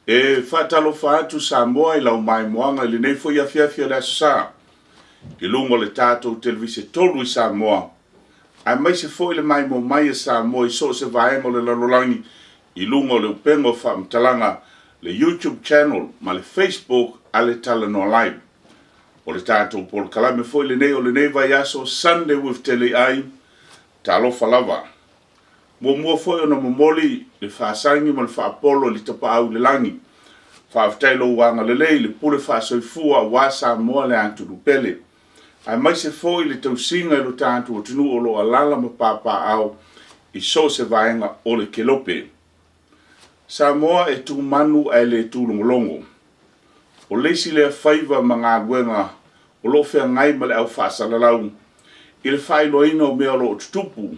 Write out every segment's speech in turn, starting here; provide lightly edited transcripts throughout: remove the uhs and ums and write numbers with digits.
E whatalo whaatu Samoa I lau mai moanga I le nei fo ia fiafia le asa. I lungo le tātou televise tolu I Samoa. Ai mai se fo I le mai mo mai Samoa I so se vaengo le lalolangi I lungo le upengo whaamtalanga le YouTube channel ma le Facebook a le talanoa live. O le tātou pol kalame fo I le nei o le nei vai aso Sunday with Teleiai talofa lava. Mua foi ona momoli le whaasangi ma le whaapolo li tapa au le langi. Whaaftailo wanga le lei le pule whaasoifua wa Samoa le anturu pele. Ai mai se foi le tausinga I lo tātu o tunu o lo alala ma papa au I so se vaenga o le kelope. Samoa e tu manu ai le tu longolongo. O leisi le whaiva ma ngā ruenga o lo whea ngai ma le au whaasalalau. I le whailoina o mea lo tutupu.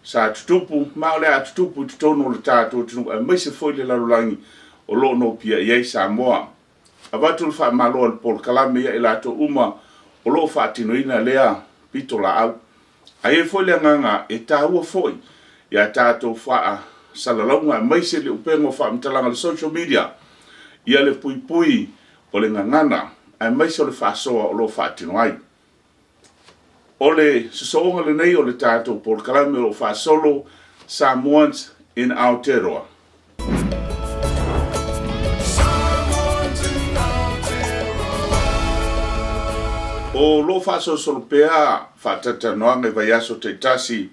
Sa tutupu, maole a tutupu tutono le tātou tunu, a mai se foi le lalulangi o lo no pia iei Samoa. A watu le wha maloa le pol kalame ia I lato uma o lo wha tinoina lea pito la au. A e foi le nganga e tāua foi ia tātou wha salalaunga a mai se le upengo wha mtalanga le social media. Ia le pui pui o le ngangana, a mai se le wha soa o lo wha tinoai. Ole soonga le nei o le tātou por kalame o wha solo Samoans in Aotearoa. O lo wha solo pea wha tatanoanga vai aso te tasi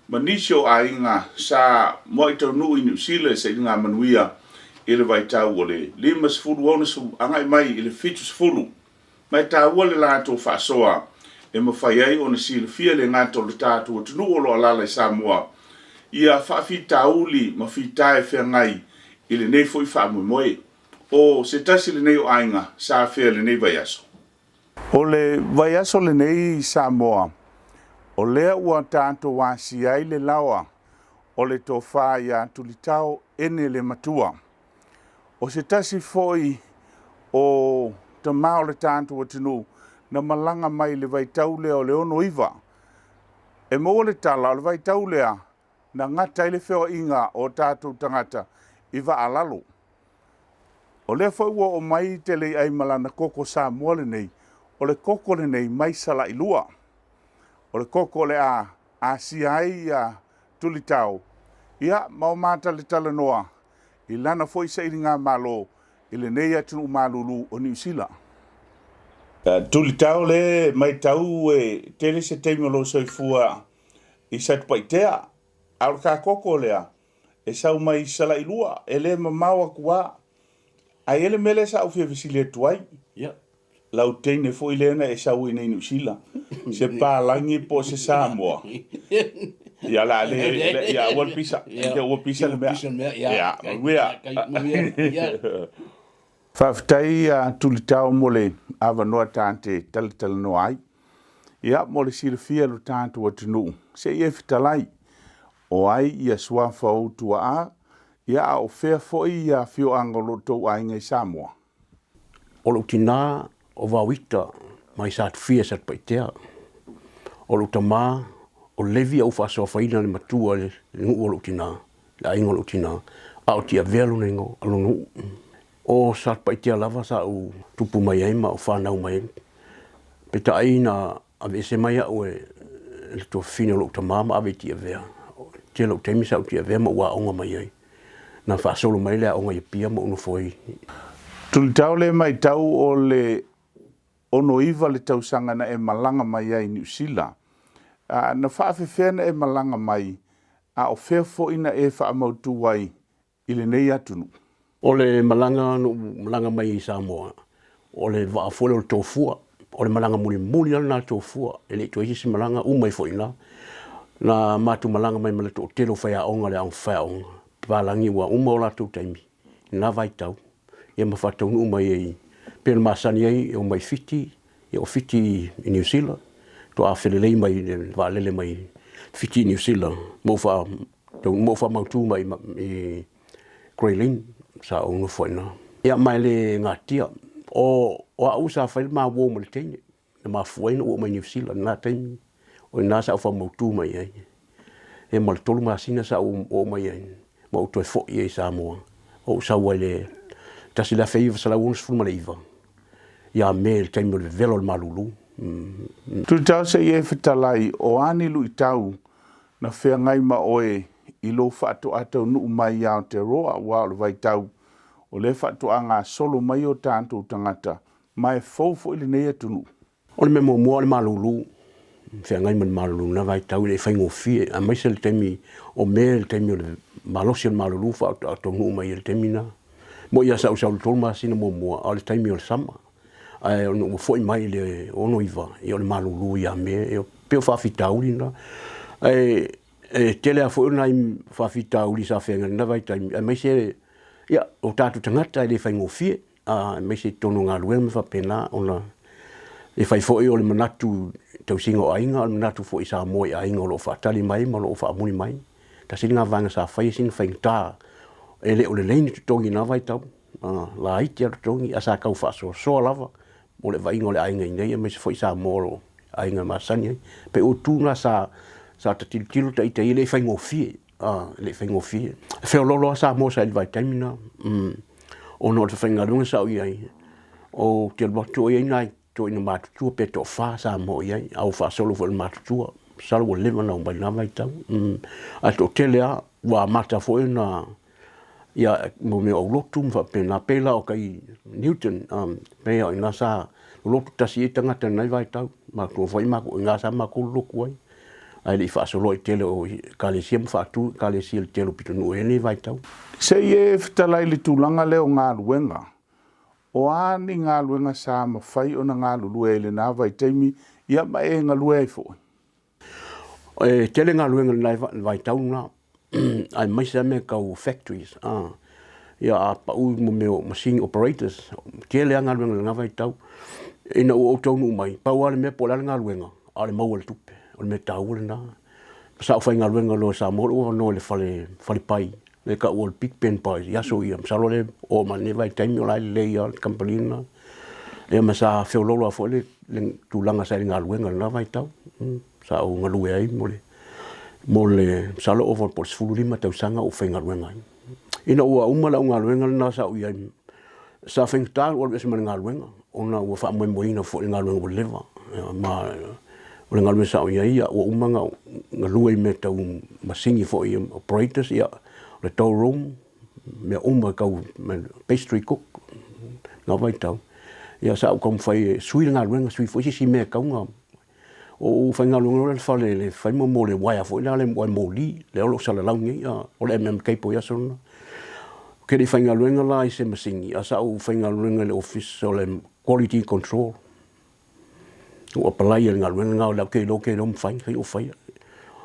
manisio a inga sa mo I tau nui New Zealand sa inga manuia I le vai tau o le limas fulu onasu angai mai I le fitus fulu. Mai tau o le lato wha soa e mawhai ai o na silafia le ngāto le tātou o tunu o lo alala I Samoa. Ia whaafi tauli ma whitae whea ngai I le nei fwoi whaamui moe. O se tasi le nei o ainga sa whea le nei vai aso. O le vai aso le nei Samoa. O lea ua tātou wāsi ai le lawa o le tō whaia tulitao ene le matua. O se tasi fwoi o ta mao le tātou o tunu na malanga mai le vaitau lea o le ono iwa. E mo le tala o le vaitau lea na ngata ile wheo inga o tātou tangata iwa alalo. O lea whaua o mai Teleiai malana koko Samoa le nei, o le koko le nei mai sala ilua. O le koko le a siai a tulitau. Ia mau mata le tala noa, I lana foi sa iri ngā malo, I le nei atunu malulu o New Zealand. Tulitau le mai tau e tele se teimi lo soifua I sat paitea au ka koko lea e sau mai sala ilua e le mamawa kua a ele mele sa au fia visile tuai lau teine fo ilena e sau ina New Zealand se palangi po se Samoa ya la le ya wal pisa le mea ya Whaftai tulitau mole awa noa tāte talitala no ai. Ia mole silafia lo tātu atunu. Se ia fitalai. O ai ia swafa o tua a. Ia o whea foi ia fio angolo tau ainga I Samoa. O lo tina o wawita mai sat fia sat paitea. O lo tama o levi au whasoa whaina le matua le ngu o lo tina. La ingo lo tina. Aotearoa lo nengo alonu. O sat paitea lava sa u tupu mai ai ma o whanau mai. Peta ai na ave se mai au e le tō whina lo tamama ave tia vea. Tia lo teimi sa u tia vea ma ua onga mai ai. Na whaasolo mai lea onga i pia ma unu foi. Tulitau le mai tau o le ono iwa le tausanga na e malanga mai ai New Zealand. Na whaafewhea na e malanga mai a o whea fo ina e whaamautu wai I le nei atunu. O le malanga mai I Samoa, o le waafole o le tōfua, o le malanga muli ala nā tōfua, e le toisi si malanga umai fo ina, na mātu malanga mai male tō telo whai aonga le aong whai aonga, pālangi ua uma o lātou taimi, nā vai tau, e mawhatau nu umai ei, pēr māsani ei e o mai fiti, e o fiti I New Zealand, tō a whelelei mai, wālele mai fiti I New Zealand, mō wha mautu mai I Greyling, sa onu foina. Ia mai le ngatia o au sa fai ma wo mo le tene. Na ma foina o mai New Zealand na tene. O na sa fa mo tu mai ai. E mal tolu ma sina sa o mai ai. Mo to fo I Samoa. O sa wale tasi la feiva sa la unos fu maleiva ia me le taimi o le velo le malulu Tu tau se ie Teleiai o ani lu i tau na whea ngai ma oe i lo whaato atau nuu mai i Aotearoa wa o le vai tau o le whaato a ngā solo mai o tātou tangata mai fōfo ili nei atunu. o le me mo le malulu fea ngai man malulu na vai tau le whaingo fie a mai se le taimi o me le taimi o le malosi le malulu whaato atau nuu mai i le taimi na mo ia sa usau le tolma sina mo o le taimi o le sama ai o foi mai le ono iva i o le malulu ia me e pe whawhitauri na tele a foi nai whawhitauri sa whenga na vai taimi a mai se ia o tātou tangata e le whaingo fie a mai se tono ngā luenga me whapena ona e whai foi o le manatu tau singa o ainga o le manatu foi sa moi ainga o lo whaatali mai ma lo whaamuni mai ta sini ngā vanga sa whai sin whaingta e le o le leini tutongi na vai tau la iti a tutongi a sa kau whaaso soa lava o le vainga o le ainga inei a mai se foi sa moro ainga masani pe o tūna sa tatitilu ta ita i le whaingo fie le whaingo fie wheo lolo sa mo sa il vai taimina o no te whainga runga sa o iai o te alwatu o iai nai to ina matutua pe to wha sa mo iai au wha solo fo le matutua salo o leva na umbai na vai tau a to telea wa mata fo na ia mo me o lotu mfa pe na pela o kai Newton pe o ina sa lotu tasi e tangata nai vai tau ma ko foi ma ko nga sa ma ko loku ai ai li fa solo i tele o kale sim fa tu kale sil tele pitunu e ni vai tau Se ie Teleiai le tūlanga leo ngā luenga o ani ngā luenga sa ma whai o na ngā lulu e le nā vai taimi ia ma e ngā lue e fo tele ngā luenga nai vai tau na ai mai sa me kau factories ia a pa u mo me machine operators tele ngā luenga ngā vai tau ina o tonu mai pa wale me pola ngā luenga ale mau le tupe o me tau le na sa fa ngā luenga lo sa mo o no le fale pai le ka o big pen pai ya so ia sa lo le o ma ne vai taimi o le ia company na e ma sa fe lo lo fo le tu langa sa ngā luenga na vai tau sa o ngā lue ai mo le sa lo over por sfulu lima tau sanga o fa ngā luenga ina o uma la ngā luenga na sa o ia sa feng tal o le ma ngā luenga ona o fa mo ina fo ngā luenga o leva ma o le ngalme sa o ia o umanga nga lua me tau masingi fo i operators ia le tow room me uma kau pastry cook nga vai tau ia sa o kom fai sui nga luenga sui fo si me kau nga o fai nga luenga le fale le fai mo le waya fo le mo li le o sa le laungi ia o le MMK po ia sona ke le fai nga luenga la i se masingi a sa o fai nga luenga le office o le quality control o palai ngā luenga ngā lau kei lo mwhai, kei o whai.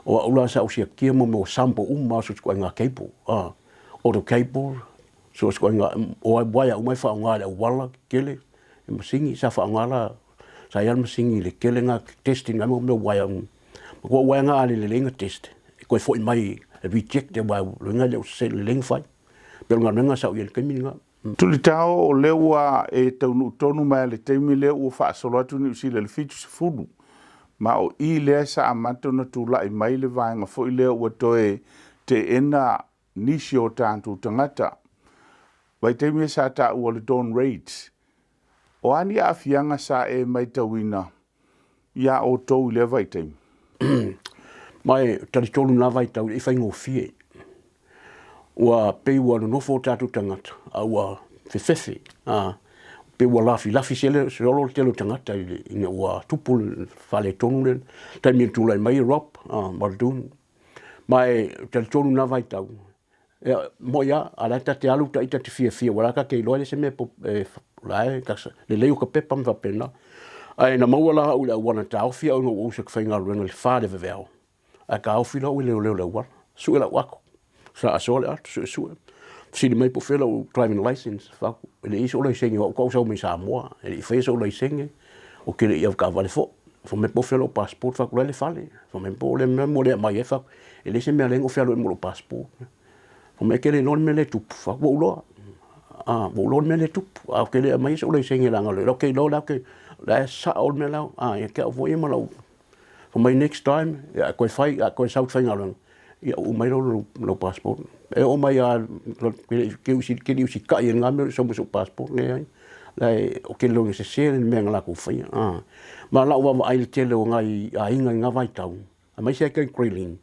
O aula sa o sia kia mo sampo so skoi ngā cable. O to cable, so skoi ngā, o ai waia umai wha ngā le wala kele, e masingi, sa wha ngā la, sa ial masingi le kele ngā testing, ngā mo waia, ko waia ngā ale le lenga test. Koe fo i mai, reject e waia luenga leo se le lenga whai. Pero ngā luenga sa o ial kemi ngā. Tuli tau o leua e taunu tonu mai le teimi leo o whaasolo atu ni usi le fitu se fulu. Ma o i lea sa amato na tula i mai le vaenga fo i leo ua toe te ena nisi o tāntu tangata. Vai teimi sa ta ua le Dawn Raids. O ani a fianga sa e mai tauina ia o tau le vai teimi. Mai tari tolu na vai tau i whaingo fie. Ua pe ua no fo tātu tangata, a ua whewhewhi. Pe ua lafi sele, se olo telo tangata, ina ua tupul whale tonu len, taimi tūlai mai Rob, Mardun. Mai tali tonu na vai tau. Mo ia, alata te alu ta ita te fia, waraka kei loa le se me lai, le leo ka pepa mwa pena. Ai na maua la ula wana ta awhia au no usak whainga ruenga le whare veveo. A ka awhia la ui leo la wana, sue la wako. Sa asole atu sue. Sini mai po fela o driving license. Whaku. Ele iso o lai senge o kau sau me Samoa. Ele i whaisa o lai senge. O kere i au ka vale fo. Fo me po fela o passport whaku lai le fale. Fo me po le me mo le mai e whaku. Ele se mea lengo fela o mo lo passport. Fo me kere non me le tupu. Whaku o loa. Wo lo me le tupu. A kere mai iso o lai senge langa le. Ok lo la ke. La sa o me lau. E ke au vo e ma lau. Fo mai next time. Koe whai. Koe sau whainga langa. ia o mai lo passport e o mai a ke usi ka ia ngame so passport ne ai lai o ke lo se me ngala ku fai ma la wa ai te lo ngai a inga nga vai tau a mai se ke grilling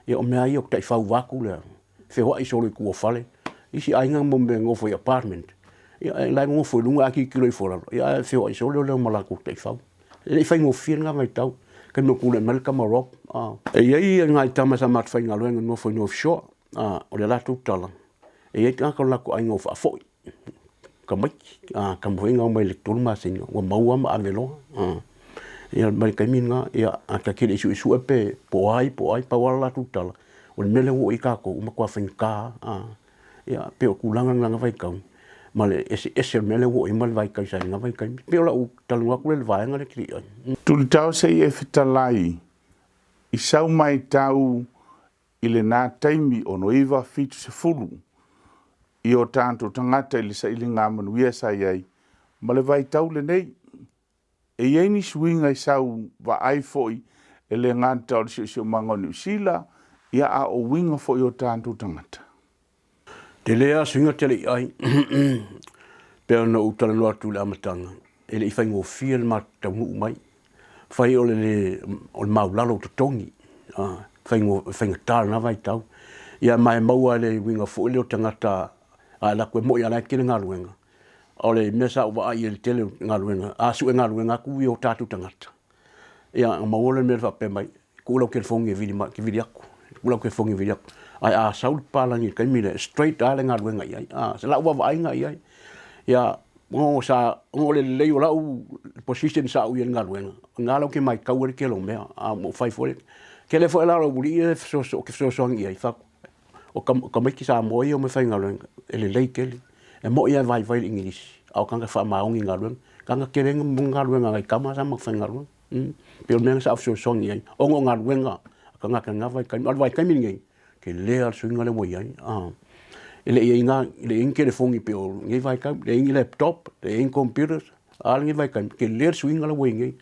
ia o me ai o tai fau waku le fe ho ai so ku o fale isi ai nga mo me ngo foi apartment ia lai ngo foi lunga ki kilo fora ia fe ho ai so le mala ku tai fau le fai ngo fir nga vai tau ke no kule mel kamarop e ia ngai tama sa mat fai ngalo no foi no offshore o le la tu tala e ia ka la ko ai ngo fa foi kamai kam foi nga mai le tu ma sin o maua ma avelo ia mai kai minga ia ata kile isu pe po ai pa wala tu tala o mele o ika ko uma kwa fin ka ia pe o kulanga nga vai kau male ese mele o i mal vai kai sa nga vai kai pe la u talu ku le vai nga le kri Tu tau se e Teleiai i sau mai tau i le nā taimi o no iwa fitu se fulu i o tātou tangata i le sa ili ngā manuia sa iai ma le vai tau le nei e iei ni suinga i sau wa ai foi e le ngā tau le si o manga New Zealand ia a o winga foi o tātou tangata te lea suinga Teleiai pe no utala no atu le amatanga e le ifai ngo fiel ma tau mai fai o le maulalo to tongi fai nga tal na vai tau ia mai maua le winga fo le tangata a la ko mo ia la kile ngaluenga o le mesa o ai le tele ngaluenga a su ngaluenga ku o tatu tangata ia maua le merfa pe mai ku lo ke fongi vidi aku ku lo ke fongi vidi aku ai a saul pala ni kai mile straight ale ngaluenga ia se la wa ai nga ia ia ngo sa ngo le o la position sa u yenga luenga ngalo ke mai kawer ke lo me a mo fai fo ke le fo la lo buli e so ke so ngi fa o kam ki sa mo yo me fai ngaluenga ele le ke e mo ia vai english au kanga fa ma ngi ngaluenga kanga ke le ngaluenga ngai kama sa ma fai ngaluenga pe me sa so ngi o ngo ngaluenga kanga vai kai mi ngi ke le al swinga le mo ia ele inga le inke le fongi pe o ngai vai ka le ingi laptop le in computers al ngai vai ka ke le swinga la wingi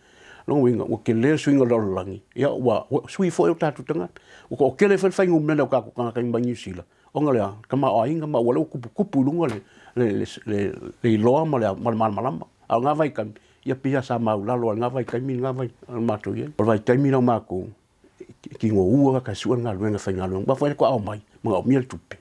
lo winga o ke le swinga la langi ya wa sui fo ta tu tanga o ko ke le fa fa ngum le ka ko ka bangi sila o ngale ka ma o inga ma wala ku lunga le lo ma le mal a nga vai ka ya pia sa ma la lo nga vai ka mi nga vai ma to ye por vai ka mi no ma ko ki ngo ua ka su nga lo nga fa nga lo ba fa ko au mai ma o miel tupe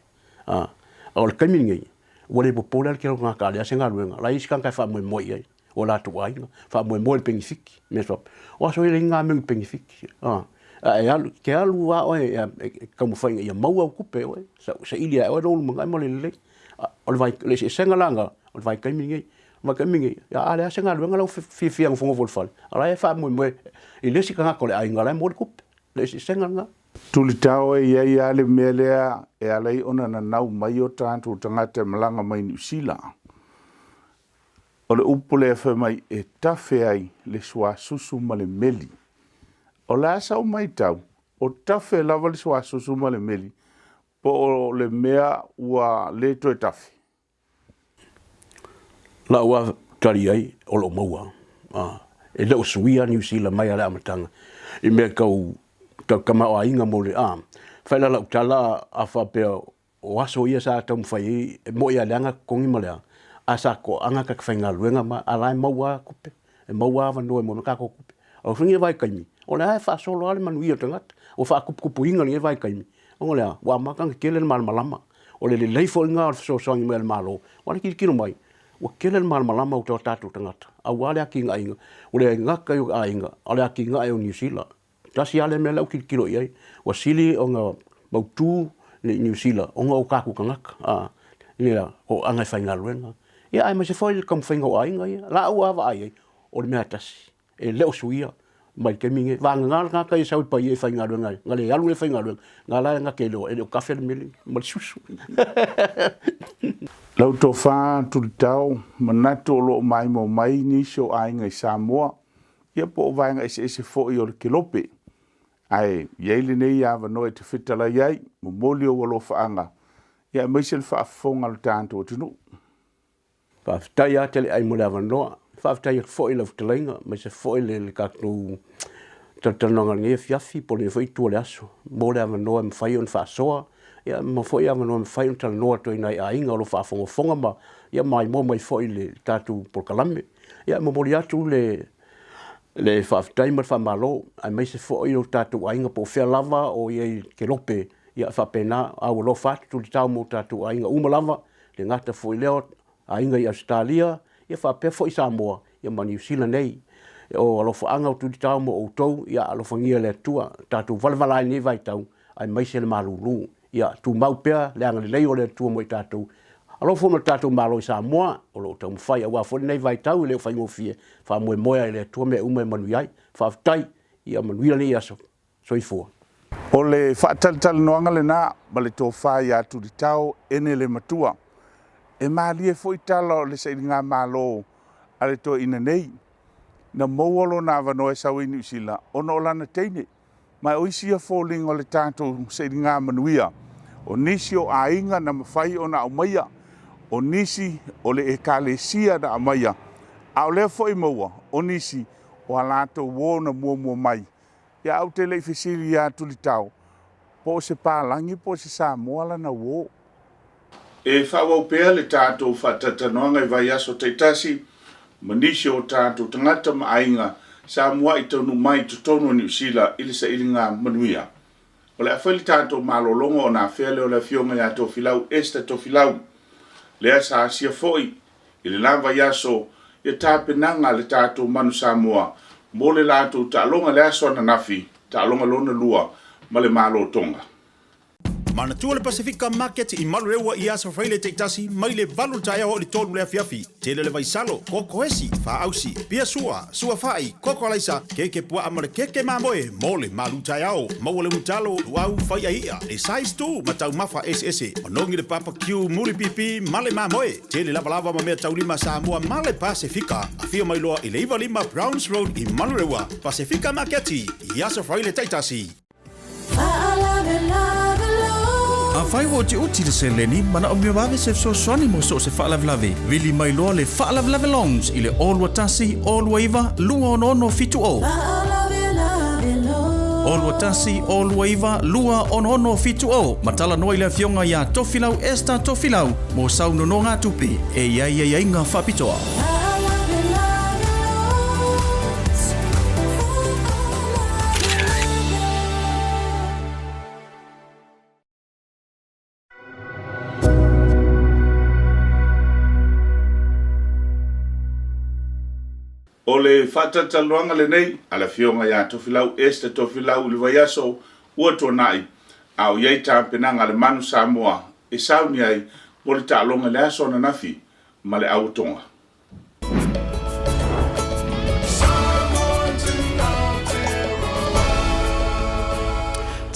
o le kamingi wale po pola ke nga ka le senga luenga la iskan ka fa mo ye o la tu ai fa mo le pengifik me so o so ile nga me pengifik e alu ke alu wa o como fa ia mau au kupe o sa ilia o lo mo ngai mo le o vai le senga langa o vai kamingi ya ale senga luenga lo fi ang fongo vol fal ala fa mo ile sika ko le ai nga le mo kupe le senga nga Tuli tau e iai ale melea e alai ona na nau mai o tātou tangata malanga mai New Zealand. O le upole e mai e tafe ai le sua susu ma le meli. O le asa o mai tau, o tafe lava le sua susu ma le meli, po o le mea ua le to e tafe. La ua tari ai o lo maua. E leo suia New Zealand mai ala amatanga. I mea kau kama o inga mo le fai la tala a fa pe o aso ia sa tam fai mo ia langa kongi mo le asa ko anga ka fai nga luenga ma ala maua kupe e maua va no mo ka ko kupe o fingi vai kaimi o le fa solo ale manu ia tangat o fa kupu inga ni vai kaimi o le wa ma ka kele mal malama o le le fo nga so so ngi mel malo o le ki no mai o kele mal malama o tatu tangat a wale ki nga inga o le nga ka yo inga o le ki nga yo New Zealand tasi ale me lau kilo iai wa sili o nga mautu ni New Zealand o nga o kaku kangaka ia o anga fai nga luenga ia ai ma se foi kam fai nga ai nga ia la ua va ai o le mea tasi e leo suia mai ke minge va nga ka i sau pa i fai nga luenga nga le alu e fai nga luenga nga la nga ke lo e o kafe le mili ma susu Lau to fa tu tau manato lo mai mo mai ni so ai nga Samoa ia po vai nga ese fo i o le kilope ai yeili nei ya va no te Teleiai mo molio wo fa anga ya mai se fa fonga le tanto tunu fa tai a Teleiai mo le va no fa tai fo i le Teleiai mai se fo i le ka tu Tatanonga nge fiafi po le foi tu le aso. Mo le amanoa mwhai on whaasoa. Ia mo foi amanoa mwhai on talanoa to ina a inga o lo whaafonga ma. Ia mai mo mai foi le tatu por kalame. Ia mo mori atu le whaafitai ma whaamalo. Ai mai se foi o tatu a inga po whea lava o iei ke lope. Ia whapena au lo whaatu li tau mo tatu a inga umalava. Le ngata foi leo a inga i Australia. Ia whapea foi Samoa. Ia ma New Zealand nei. O alofa anga o tuti tau mo o tau, ia alofa ngia le tua, tātou valawalai nei vai tau, ai maise le malulu, ia tu mau pea, le anga le lei o le tua mo i tātou. Alofa mo tātou malo i Samoa, o lo tau mwhai, a wafone nei vai tau, leo whai ngofie, wha moe moea i le tua mea umai manu iai, wha aftai, ia manuila nei aso, soifua. O le whaatalitali noanga le nā, ma le tō whai a tuti tau, ene le matua. E maalie fo i tala o le sa ngā malo, a le tō ina nei, na mauolo na wanoe sau i New Zealand, ono o lana teine. Mai oisia fōling o le tātou se ngā manuia. O nisi o a inga na mawhai o na aumaia. O nisi o le e kālesia na aumaia. A o lea fo i maua, o nisi o a lātou wō na mua mai. Ia au te lei whesiri a tuli tau. Po se pālangi, po se Samoa na wō. E whawau pēr le tātou whatatanoanga i vai aso teitasi, manisi o tātou tangata maainga sa mua i taunu mai tutono New Zealand ili sa ili ngā manuia. O le awhali tātou malolongo o nā whele o le fionga ia tō whilau esta tō whilau. Lea sa asia foi, ili lava yaso i tāpenanga le tātou manu Samoa, mo le lātou tālonga le aso na nafi, tālonga lona lua, ma le malo tonga. Mana tua le Pacifica Market i Malurewa i asa whaile te itasi, mai le valu taia o li tolu lea fiafi. Tele le vaisalo, koko hesi, wha ausi, pia sua whai, koko alaisa, keke pua amare keke mamoe, mo le malu taia o, maua le mutalo, uau whai a ia, le size tu, matau mafa SS, onongi le papa kiu muri pipi, male mamoe, tele lava lava ma mea tau lima Samoa, male Pacifica, a fia mai loa i le iwa lima Browns Road i Malurewa, Pacifica Market i asa whaile te itasi. A whai wo te uti le se leni, mana o mea wawe se so swani mo so se whaalavlave. Vili mai loa le whaalavlave longs i le olua tasi, olua iwa, lua ono fitu o. Olua tasi, olua iwa, lua ono fitu o. Matala noa i le fionga ia tofilau esta tofilau, mo sau nono ngā tupi, e iai ngā whapitoa. O le whatataloanga le nei, ala fionga ia tofilau este tofilau le vaiaso ua tonai, au iei tāpenanga le manu Samoa, e sauni ai, mo le tālonga le aso na nafi, ma le au tonga.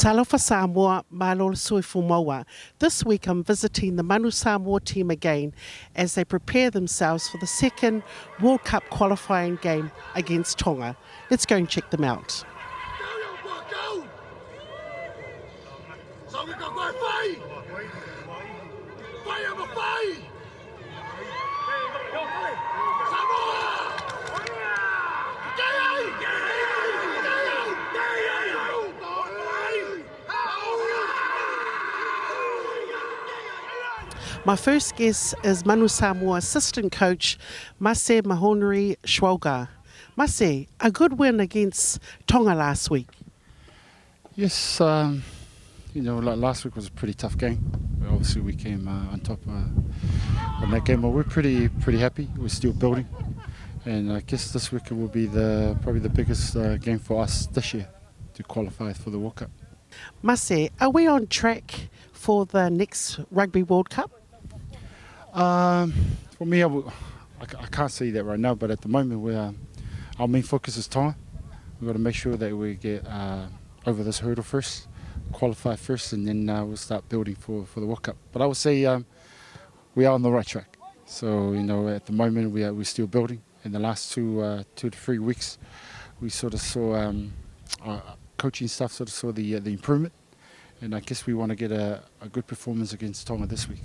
Talofa Samoa, Malol Suifumaua. This week I'm visiting the Manu Samoa team again as they prepare themselves for the second World Cup qualifying game against Tonga. Let's go and check them out. My first guest is Manu Samoa assistant coach Mase Mahoneri Schwalga. Mase, a good win against Tonga last week. Yes, last week was a pretty tough game. Obviously, we came on top on that game, but we're pretty happy. We're still building, and I guess this week will be probably the biggest game for us this year to qualify for the World Cup. Mase, are we on track for the next Rugby World Cup? For me, I can't say that right now, but at the moment, our main focus is Tonga. We've got to make sure that we get over this hurdle first, qualify first, and then we'll start building for the World Cup. But I would say we are on the right track. So, at the moment, we're still building. In the last 2 to 3 weeks, we sort of saw our coaching staff sort of saw the improvement. And I guess we want to get a good performance against Tonga this week.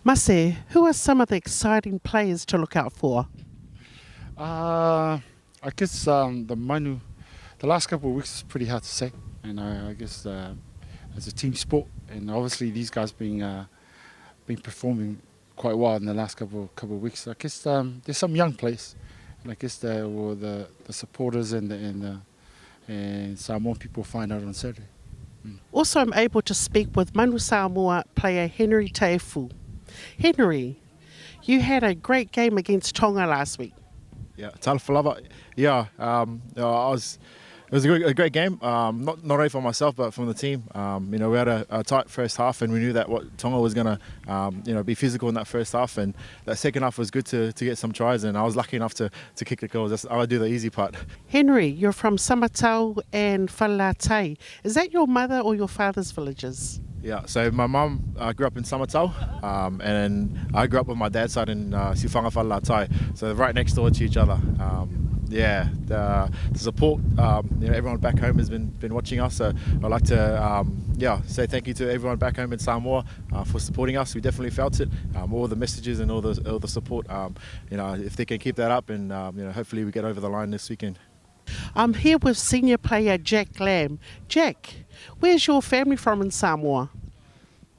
Mase, who are some of the exciting players to look out for? I guess the The last couple of weeks is pretty hard to say, and I guess as a team sport, and obviously these guys been performing quite well in the last couple of weeks. I guess there's some young players, and I guess the supporters and Samoan people find out on Saturday. Also, I'm able to speak with Manu Samoa player Henry Teleiai. Henry, you had a great game against Tonga last week. Yeah, Talafalava. Yeah, it was a great game. Not only for myself, but from the team. We had a tight first half, and we knew that what Tonga was going to, be physical in that first half, and that second half was good to get some tries, and I was lucky enough to kick the goals. I'll do the easy part. Henry, you're from Samatau and Whalatai. Is that your mother or your father's villages? Yeah, so my mum grew up in Samatau, and I grew up with my dad's side in Siwhanga Whalatai, so right next door to each other. The support, everyone back home has been watching us, so I'd like to say thank you to everyone back home in Samoa for supporting us. We definitely felt it, all the messages and all the support. If they can keep that up, and hopefully we get over the line this weekend. I'm here with senior player Jack Lamb. Jack, where's your family from in Samoa?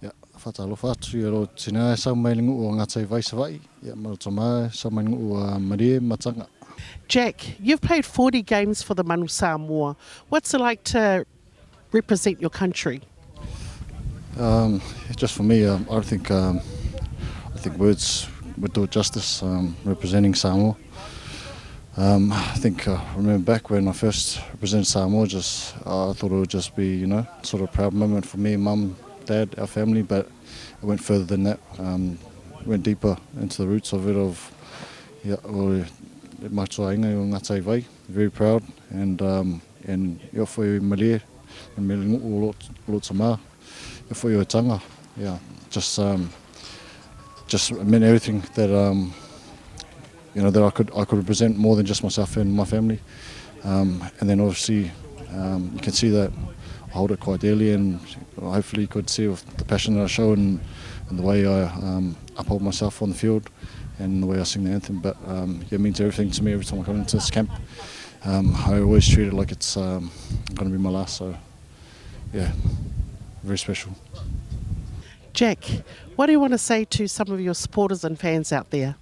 Ja, whatalofa atu i ro tina sa mai lingu o ngatai vai savai. Ja, marotoma sa mai lingu o Marie Matanga. Jack, you've played 40 games for the Manu Samoa. What's it like to represent your country? Just for me, I think words would do it justice. Representing Samoa. I think I remember back when I first represented Samoa, I thought it would just be, sort of a proud moment for me, mum, dad, our family, but it went further than that. Went deeper into the roots of it, very proud, and for you Malia and Melingu lots of ma, for your tanga, just meant everything that that I could represent more than just myself and my family, and then obviously you can see that I hold it quite dearly, and hopefully you could see with the passion that I show and the way I uphold myself on the field and the way I sing the anthem. But it means everything to me every time I come into this camp. I always treat it like it's going to be my last, so very special. Jack, what do you want to say to some of your supporters and fans out there?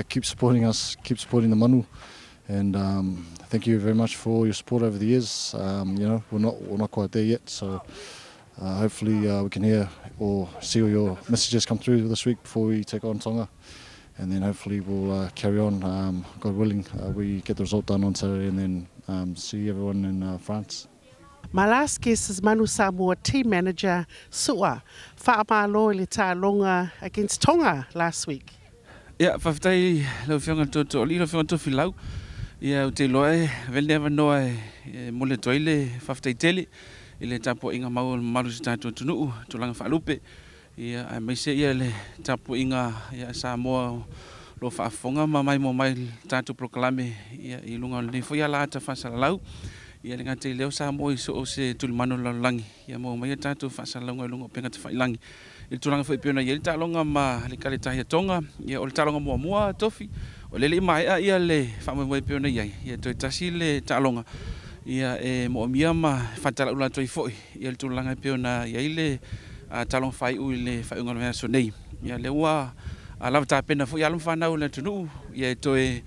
Keep supporting us, keep supporting the Manu, and thank you very much for your support over the years. We're not quite there yet, so hopefully we can hear or see all your messages come through this week before we take on Tonga, and then hopefully we'll carry on. God willing, we get the result done on Saturday, and then see everyone in France. My last guest is Manu Samoa team manager Sua Whaamalo le Tālonga against Tonga last week. Ia, whawhitai lau whianga tō li, lau whianga tō whilau. Ia, o te loa vele never noa mole toile whawhitai tele. I le tapo inga maru si tātou tunuu, tōlanga whaalupe. Ia, ai maise ia le tapo inga Samoa lo whaafonga mai mo mai tātou proklame. Ia, I lunga le whoi ala ata whasalalau. Ia, le ngate leo Samoa I so o se tulimano laulangi. Ia, mo mai tātou whasalalaunga I lunga o penga te whailangi. I tūlanga whai peona ia le tālonga ma le kare tahi Tonga, ia o le tālonga mua tofi, o le mai ia le whamai peona iai, ia toi tasi le tālonga, ia mo mia ma whantala ula toi foi, ia le tūlanga peona iai le tālonga whai ui le whai unga mea so nei, ia le ua lava tāpena foi alum whanau le tunu, ia toi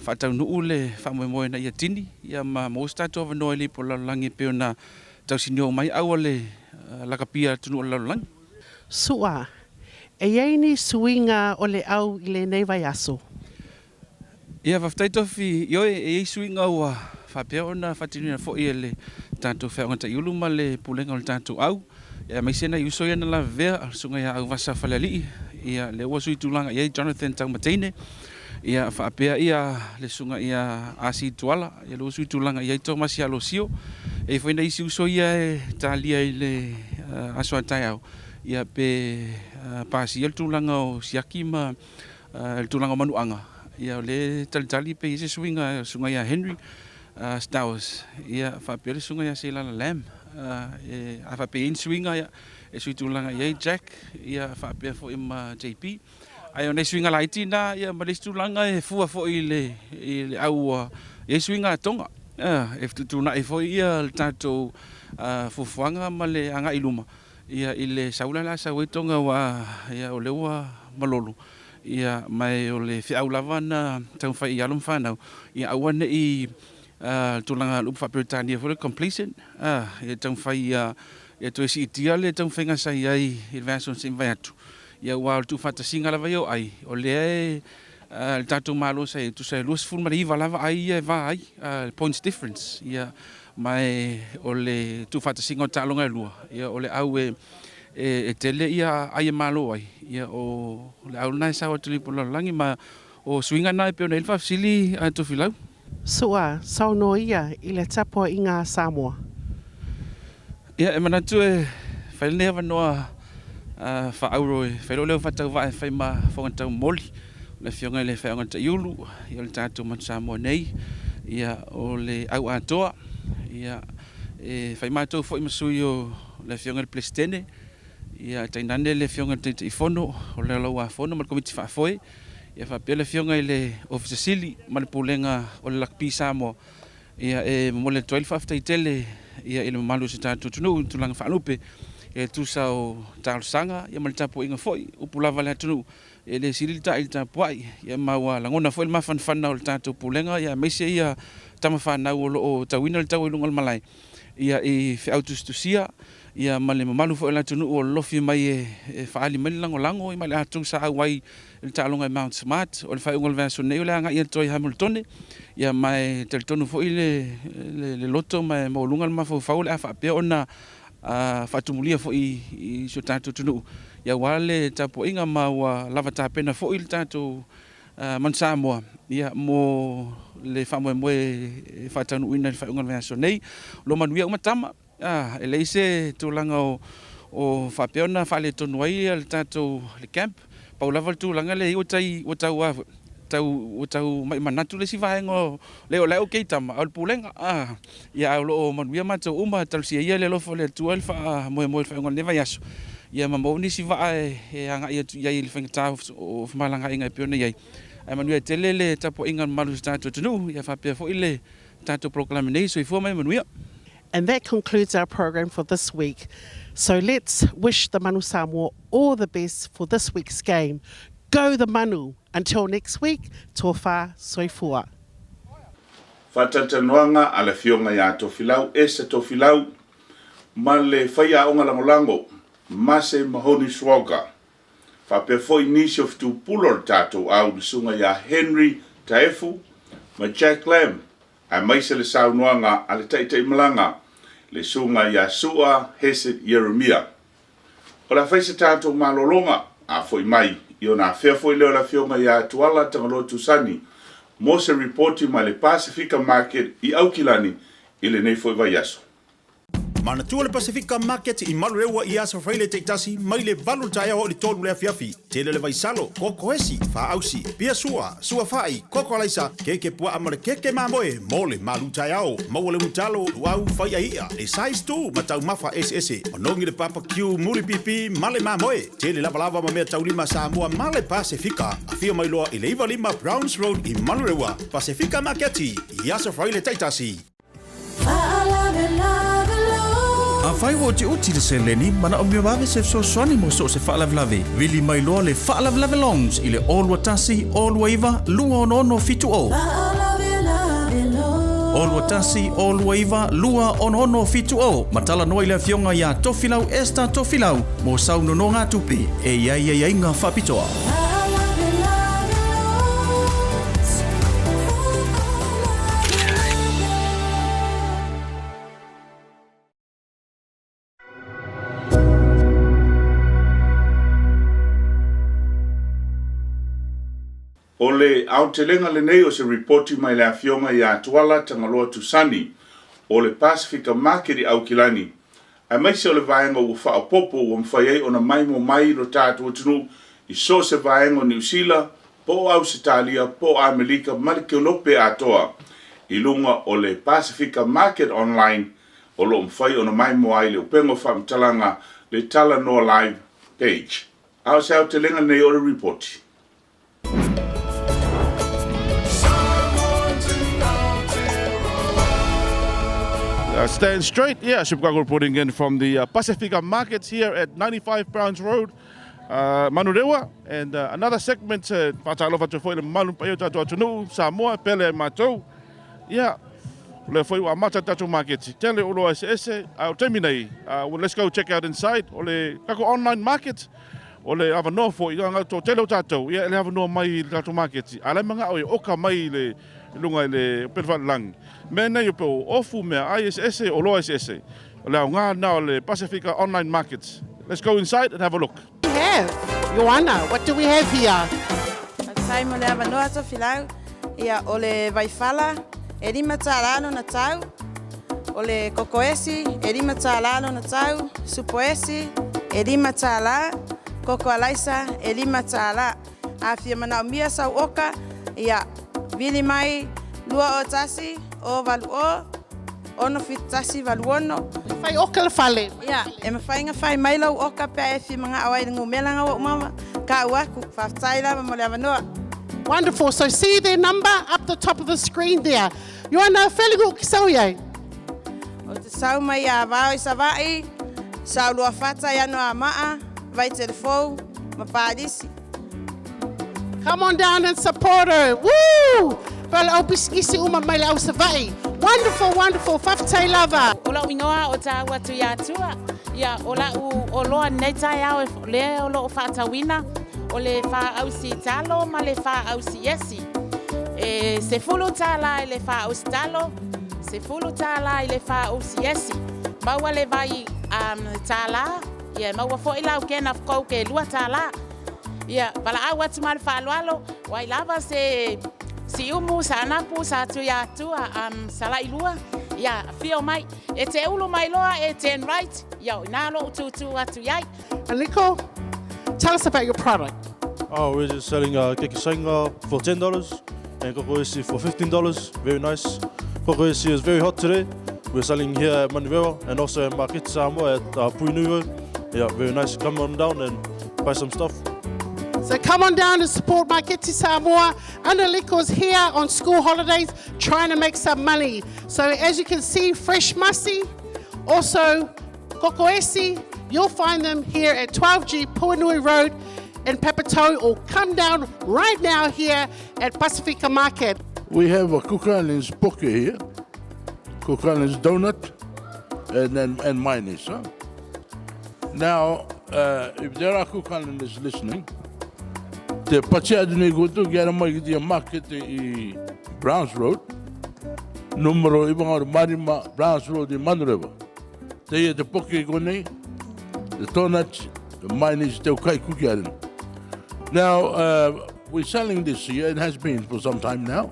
whatau nuu le whamai na ia tini, ia ma mōstatu ava noa li po laulangi peona tau sinio mai aua le lakapia tunu o laulangi. Sua, eini suinga o le au I le nei vai aso. Ia whaftai tofi, ioe suinga ua whapea ona whatinuna fo I le tātou whaongata iulu ma le pulenga o le tātou au. Ia maisena I uso ia na la vea, sunga ia au wasa whalali. Ia le ua sui tūlanga iai Jonathan Taumateine. Ia whapea ia le sunga ia Asi Tuala. Ia le ua sui tūlanga iai Thomas Alosio. E whaina isi uso ia talia I le aso atai au. Ia pe pasi ia tūlanga o siaki ma tūlanga o manuanga. Ia le talitali pe I se sunga ia Henry Stowers. Ia whapea le sunga ia Seilala Lamb. A whapea in swinga ia e sui tūlanga ia Jack. Ia whapea fo ima JP. Ai o nei swinga laiti na ia ma le tūlanga e fua fo I le au Ia suinga tonga. E tutuna e foi ia le tatou fufuanga ma le anga iluma. Ia ile saula la sa tonga wa ia o leua malolo. Ia mai o le fiau lava na tau fai alum whanau. Ia awane i tulanga lupa whapirtania for completion. Ia tau fai ia tu esi itia le tau whenga sai ai i vanson sin vai atu. Ia wal tu fata singa lava yo ai. O le le tatou malo sai tu sai luas ful mari va lava ai ia va ai points difference. Ia mai o le tu fata singa o talonga lua. Ia o le au e tele ia ai malo ai. Ia o le au nai sa o tuli pola langi ma o swinga nai pe ona ilfa sili to filau. Sua, sauno ia i le tapo i ngā Samoa. Ia e manatu e whailnea wanoa whaauro e whailo leo whatau wae whai ma whangantau moli. Le fionga le whaonga ta iulu, ia le tātou man Samoa nei, ia o le Aotearoa, ia e whai mātou fo i masui o le fionga le Plestene, ia tainane le fionga te i fono, o le lau a fono, ma le komiti whaafoe, ia whapea le fionga i le ofisa sili, ma le pūlenga o le lakpi Samoa, ia e mo le toil whaftai tele, ia i le mamalu se tātou tunu, tulanga whaanupe, e tusa o tālosanga, ia ma le tapo inga foi, upulava le atunu, e le sili ta il tapuai, ia maua langona foi le mafanfana o le tātou pūlenga, ia meise ia tamawhanau o tawina le tau ilunga le malai, ia i whiautustusia, ia ma le mamalu foi le atunu o lofi mai e whaali mani lango, ia ma le atu sa awai le tālonga i Mount Smart, o le whaiunga le vanso nei o le anga ia toi Hamiltone, ia mai te tonu foi le loto mai maulunga le mafau le a whapea ona whatumulia fo i so tātou tunu. Ia wale tapo inga maua lava tāpena fo i le tātou man Samoa. Ia mo le whamoe moe whatanu uina le whaunga le aso nei. Lo manuia umatama. E leise tūlanga o whapeona whale tonu ai le tātou le camp. Pau lava le tūlanga le o tau awa. O tau mai manatu le si vaengo leo kei tama au pulenga ia au lo manuia matou uma talsia ia le lofo le tuel fa moe le fa ngol neva yaso ia mamoni si va e anga ia il fenga tau o malanga inga pione ia ai manuia telele tapo inga malu statu tunu ia fa pe fo ile tatu proclamation i fo mai manuia. And that concludes our program for this week. So let's wish the Manu Samoa all the best for this week's game. Go the Manu. Until next week, tofa soifua. Whatatanuanga a le fionga ia tofilau, esa tofilau, ma le whaia onga langolango, mase mahoni swaga. Whape foi nisi of tu pulo tatou au le sunga ia Henry Taefu, ma Jack Lamb, a maise le saunuanga a le taitai malanga, le sunga ia Sua Hesed Yeremia. O la whaise tatou malolonga, a foi mai, Io na fea foi leo la fionga ia tuala tangalotu sani. Mo se reporti ma le Pacifica Market i Aukilani i le nei foi vai aso. Mana tua le Pacifica Market i Malurewa i asa whaile te tasi, mai le valu tae o le tolu lea fiafi. Tele le vaisalo, koko esi, wha ausi, pia sua whai, koko alaisa, keke pua amare keke mamoe, mo le malu tae au, maua le mutalo, luau whai aia, le size tu, matau mafa SS, manongi le papa kiu, muri pipi, male mamoe, tele lava ma mea taulima Samoa, male Pacifica, a fia mai loa i le iwa lima Browns Road i Malurewa, Pacifica Market i asa whaile te tasi. A whai o te uti le se leni, mana o miwawe se so swani mo so se whaalavlave. Vili mai loa le whaalavlave longs i le olua tasi, olua iwa, lua ono fitu o. Olua tasi, olua iwa, lua ono fitu o. Matala noa i le fionga ia tofilau esta tofilau, mo sau nono ngā tupe, e ia inga whapitoa. O le Aotearoa le nei o se reporti mai le afionga ia tuala tangaloa tusani o le Pacifica Market i Aukilani. A maise o le vaenga ua whaapopo ua mwhaiei o na maimo mai lo tātua tunu i so se vaenga o New Zealand, po Ausitalia, po Amerika, marike lope atoa. I lunga o le Pacifica Market online o lo mwhai o na maimo ai le upengo whamtalanga le Tala Noa Live page. Ao se Aotearoa nei o le reporti. Stand straight. Yeah, Shipkago reporting in from the Pacifica Markets here at 95 Browns Road, Manurewa. And another segment, Patalofa to Foil Manu Payota to Samoa, Pele Mato. Yeah, Le Foy Mata Tatu Market. Tell it all esse, I'll terminate. Well, let's go check out inside. Ole Kako online market. Ole have no for you to tell Tato. Yeah, have no my Tatu Market. Alamanga Oka Mai le lunga le Pervan Lang. Mena yupo ofu me ISS o lo ISS. Ole nga now le Pacifica online markets. Let's go inside and have a look. We have, Joanna, what do we have here? Sai mo le ava no ato filau. Ia ole vaifala, erima talano na tau. Ole kokoesi, erima talano na tau. Supoesi, erima tala. Koko alaisa, erima tala. Afia mana mia sau oka. Ia vili mai lua o tasi o valu o. Ono fitasi valuono. Fai oka le fale. Ia, e mawhainga whai mailau oka pia e fi mga awai ngumelanga o mama. Ka uaku, whaftai lava mo le avanoa. Wonderful. So see their number up the top of the screen there. Joanna, wheligo ki sau iai? O te sau mai a vau i savai, sau lua whata i ano a maa, vai telefou, ma pādisi. Come on down and support her. Woo! Well, au biskisi uma mai le au savai. Wonderful, wonderful. Whaftai lava. Ola wingoa o ta watu ya tua. Ia ola o loa neta ya o le o lo whata wina. O le wha ausi talo ma le wha ausi yesi. E se fulu tala i le wha ausi talo. Se fulu tala i le wha ausi yesi. Maua le vai tala. Ia maua fo ila o kena whakau ke lua tala. Ia wala au atu mara wha aloalo. Wai lava se si umu sa anapu sa atu ya atua sala ilua. Ia fio mai. E te ulu mai loa e te right. Ia inalo utu atu yai. Aliko, tell us about your product. Oh, we're just selling kekisainga for $10 and kokoesi for $15. Very nice. Kokoesi is very hot today. We're selling here at Manurewa and also at Market Samoa at Puinui. Yeah, very nice. Come on down and buy some stuff. So come on down and support Marketi Samoa. Analiko's here on school holidays trying to make some money. So as you can see, fresh masi, also kokoesi, you'll find them here at 12G Puinui Road in Papatau, or come down right now here at Pacifica Market. We have a Cook Islands poke here, Cook Islands donut, and mayonnaise. Huh? Now, if there are Cook Islanders listening, te pachea dune goto gara mai ki market i Browns Road, numero ibanga marima Browns Road in Manurewa. Te te poke gone, the donut, the mayonnaise te kai Cook Island. Now, we're selling this here, it has been for some time now,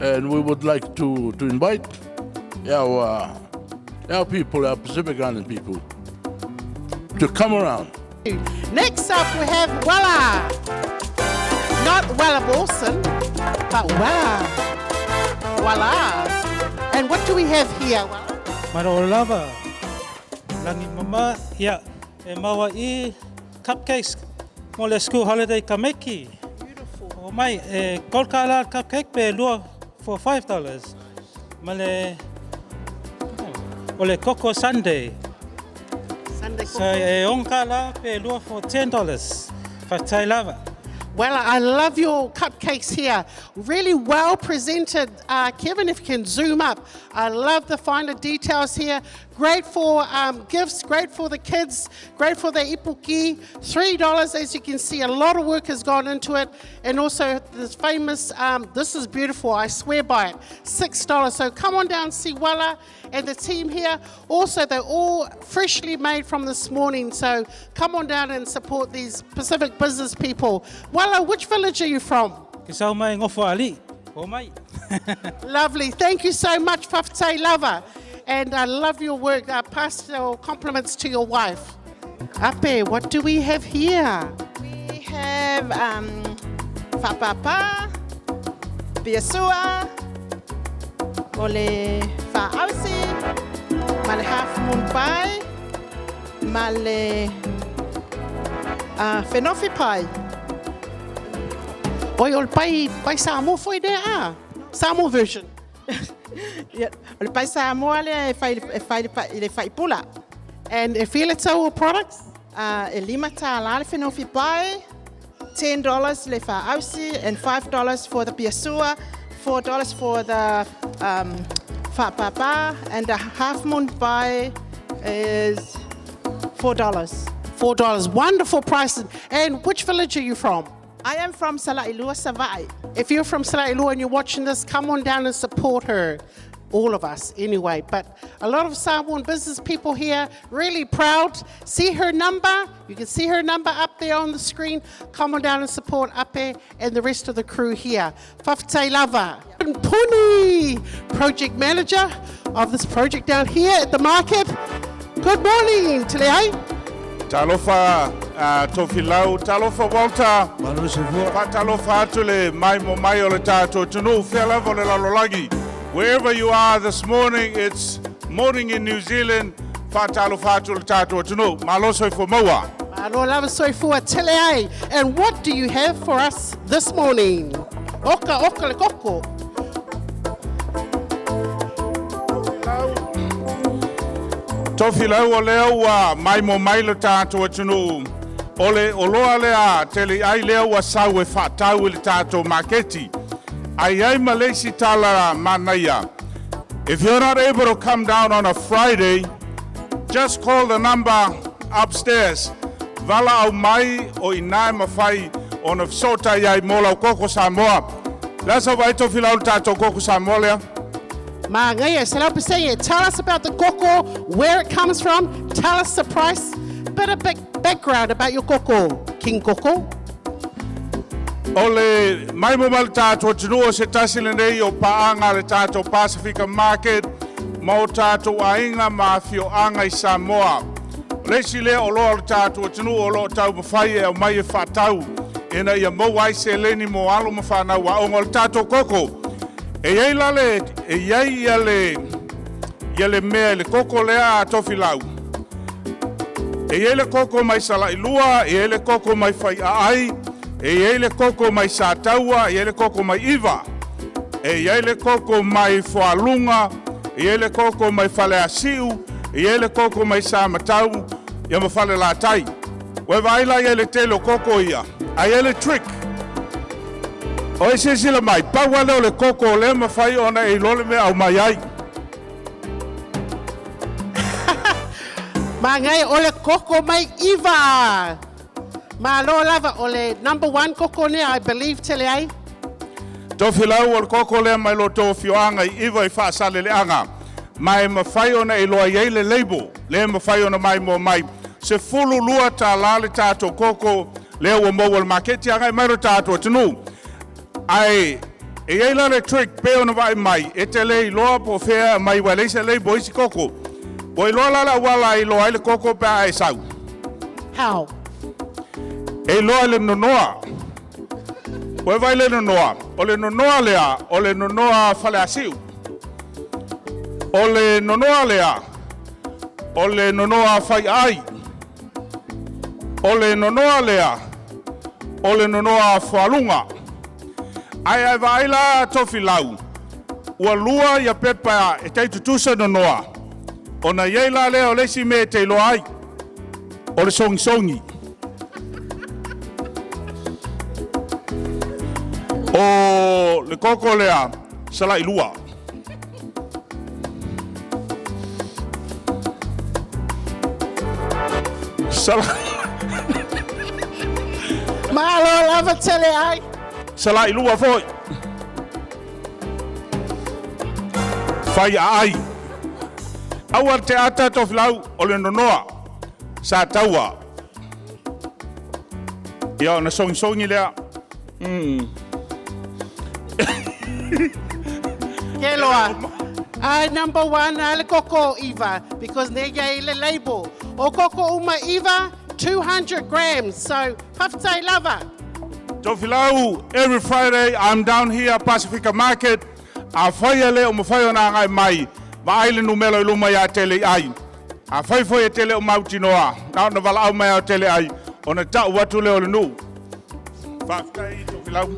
and we would like to invite our people, our Pacific Island people, to come around. Next up we have Wella. Not Wella Wilson, but Wella. Wella. And what do we have here, Wella? Marolava. Langi mama, ia, e maua I cupcakes. Mo le school holiday kameki. Beautiful. O mai, e kolkala cupcake pe lua for $5. Male, ole Coco Sunday. Sunday So e onkala pe lua for $10. Fatai lava. Well, I love your cupcakes here. Really well presented. Kevin, if you can zoom up. I love the finer details here. Great for gifts, great for the kids, great for the ipuki. $3, as you can see, a lot of work has gone into it. And also this famous, this is beautiful, I swear by it, $6. So come on down, see Wella and the team here. Also, they're all freshly made from this morning. So come on down and support these Pacific business people. Wella, which village are you from? Kisau mai ngofo ali. O mai. Lovely. Thank you so much, Fafte Lava. And I love your work. Pastoral compliments to your wife. Ape, what do we have here? We have whapapa, piasua, ole whaausi, male half moon pie, male whenofi pie. Oi, ol pai Samoa foi there, Samoa version. O le pai Samoa le e fai pula. And e file tau products? E lima tāla le whenofi pai, $10 le whaausi, and $5 for the piasua, $4 for the whapapa, and a half moon pai is $4. $4. Wonderful prices. And which village are you from? I am from Salailua, Savai. If you're from Teleiai and you're watching this, come on down and support her. All of us, anyway. But a lot of Samoan business people here, really proud. See her number. You can see her number up there on the screen. Come on down and support Ape and the rest of the crew here. Whawhatai lava. Puni, project manager of this project down here at the market. Good morning, Teleiai. Talofa Tofilau, Talofa Walter, Talofa Atule, Mai mo mai o le tātou tunu, whea lava le lalolagi. Wherever you are this morning, it's morning in New Zealand. Talofa Atule tātou tunu, malosoi fo maua. Malo lava soifua Teleiai. And what do you have for us this morning? Oka le koko. Tofilau o leo wa mai mo mai le tātou tunu. Ole oloa lea Teleiai leo wa sau e whaatau le tātou maketi. Ai Malaysi tala manaya. If you're not able to come down on a Friday, just call the number upstairs. Vala au mai o inai mawhai o na sota iai mola o koko Samoa. Lasa vai Tofilau tātou koko Samoa lea. Tell us about the koko, where it comes from, tell us the price, bit of background about your koko, King Koko. Ole mai mo mal tātou tunu o se tasile nei o paanga le tātou Pacifica Market, ma o tātou ainga ma fio anga I Samoa. Lesi lea o loa le tātou tunu o loa tau mawhai e o mai e whatau, ina ia mawai se leni mo alo mawhanau wa ongo le tātou koko. E iei lale, e iei ia le mea le koko lea Tofilau. E iei le koko mai Salailua, e iei le koko mai Whaiaai, e iei le koko mai Sataua, e iei le koko mai Iva, e iei le koko mai Whalunga, e iei le koko mai Whaleasiu, e iei le koko mai Samatau, ia mawhale la tai. Wai vaila iei le telo koko ia, a iei le trick. O e se sila mai, paua leo le koko le mawhai ona e lole me au mai ai. Mangai ole koko mai Iva. Ma lo lava ole number 1 koko ne, I believe Teleiai. Tofilau o le koko le mai lo tō fioanga I Iva I whaasale le anga. Mai mawhai ona e loa iei le label, le mawhai ona mai mo mai. Se fulu lua tā la le tātou koko, leo o maua le maketi anga I mai ro tātou tunu. Ai, e iei la le trick pe ona vai mai, e te lei loa po fea mai wale se lei boisi koko. O I loa la wala I loa le koko pe ai sau. How? E loa le nonoa. O e vai le nonoa. O le nonoa lea, o le nonoa Whaleasiu. O le nonoa lea, o le nonoa Whaiaai. O le nonoa lea, o le nonoa Whalunga. Ai vaila Tofilau. Ua lua ia pepa e tei tutusa nonoa. Ona iei la lea o lesi me te loa ai. O le songi. O le koko lea Salailua. Malo lava Teleiai. Salailua foi. Whaiaai. Aua te ata Tofilau o le nonoa. Sa taua. Ia ona songi lea. Keloa. Number 1, le koko Iva, because ne iei le label. O koko uma Iva, 200 grams. So, whawhatai lava. Tofilau, every Friday I'm down here at Pacifica Market. A whaia le o mawhai ona ngai mai. Ma aile numelo I luma ia Teleiai. A whai foi e tele o mautinoa. Nao na wala au mai au Teleiai. O na tau watu leo le nu. Whawhatai Tofilau.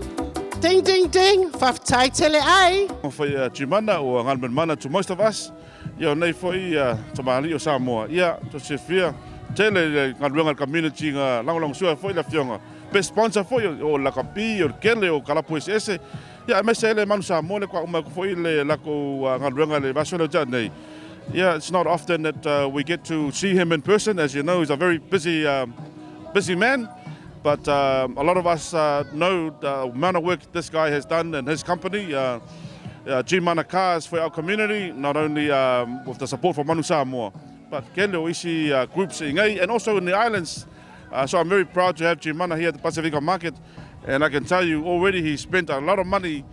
Ding, ding, ding. Whaftai Teleiai. Whai Jimana o Ngalman Mana to most of us. Ia nei foi tamali o Samoa. Ia to se fia tele ngalunga community nga long sua foi la fionga. Pe sponsor foi o la kapi o kele o kalapuis ese. Ia me se le manu Samoa le kwa uma foi le la ko ngalunga le basolo ja nei. Yeah, it's not often that we get to see him in person. As you know, he's a very busy man. But a lot of us know the amount of work this guy has done in his company. G-Mana Cars for our community, not only with the support from Manu Samoa, but Kele o isi groups in Ngai and also in the islands. So I'm very proud to have G-Mana here at the Pacifica Market. And I can tell you already he spent a lot of money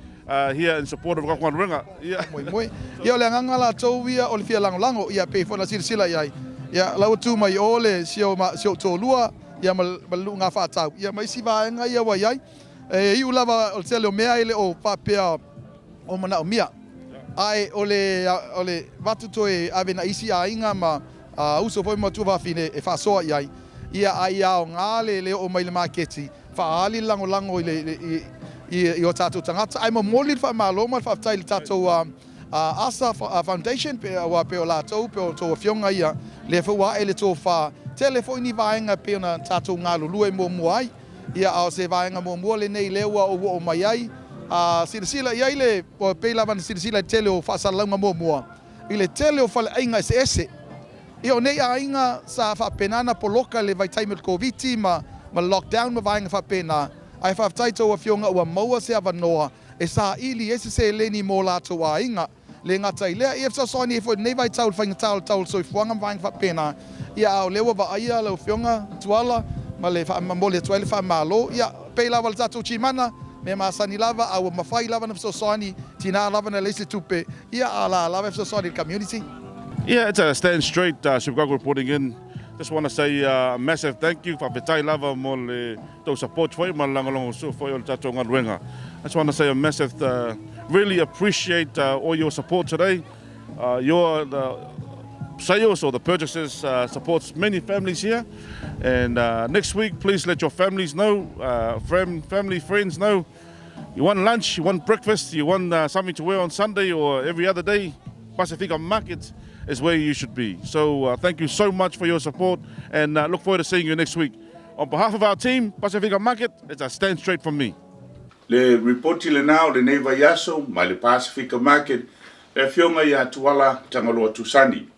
here in support of Kakwan Ringa. Moi. Ia le ngala tau ia o le fia lango ia pe fona sila ia. Ia lau tu mai ole sio to lua ia malu nga fa tau. Ia mai siva nga ia wa ia. I ulava o tele o mea ile o papea o mana o mia. Ai ole watuto e ave na isi a inga ma uso foi mo tu va fine e fa so ia. Ia ai o ngale le o mai le maketi. Fa ali lango i o tātou tangata. Ai mo moli fa maloma fa tai le tātou Asa Foundation pe o lātou pe o tō fionga ia le whua e le tō wha telefoni vaenga pe ona tātou ngā lulue mō muai ia ao se vaenga mō mua le nei leua o mai ai sirisila ia ile o pe lavan sirisila tele o whaasalaunga mō mua i le tele o whale ainga ese i o nei a inga sa whapenana poloka le vai taimil COVID ma lockdown ma vaenga whapena ai whaftaito o fionga ua maua se avanoa e sa ili ese se leni mō lātou a inga le ngata i lea i efsa soni e fo nei vai taul whainga taul so i fuanga vaenga whapena ia au lewa va aia le fionga tuala ma le mole tuale fa malo ia pe lava le tātou chimana me masani lava au mawhai lava na efsa soni tina lava na leise tupe ia ala lava efsa soni community. Yeah, it's a stand straight Chicago reporting in. Just want to say a massive thank you for Petai Lava mo le to support for ma langalong so for your tatou ngaruenga. I just want to say a massive really appreciate all your support today. Your sales or the purchases supports many families here. And next week, please let your families know, family, friends know. You want lunch, you want breakfast, you want something to wear on Sunday or every other day. Pacifica Market is where you should be. So thank you so much for your support and look forward to seeing you next week. On behalf of our team, Pacifica Market, it's a stand straight from me. Le reporti le nao le neiva yaso ma le Pacifica Market le fionga ya tuala tangaloa tusani.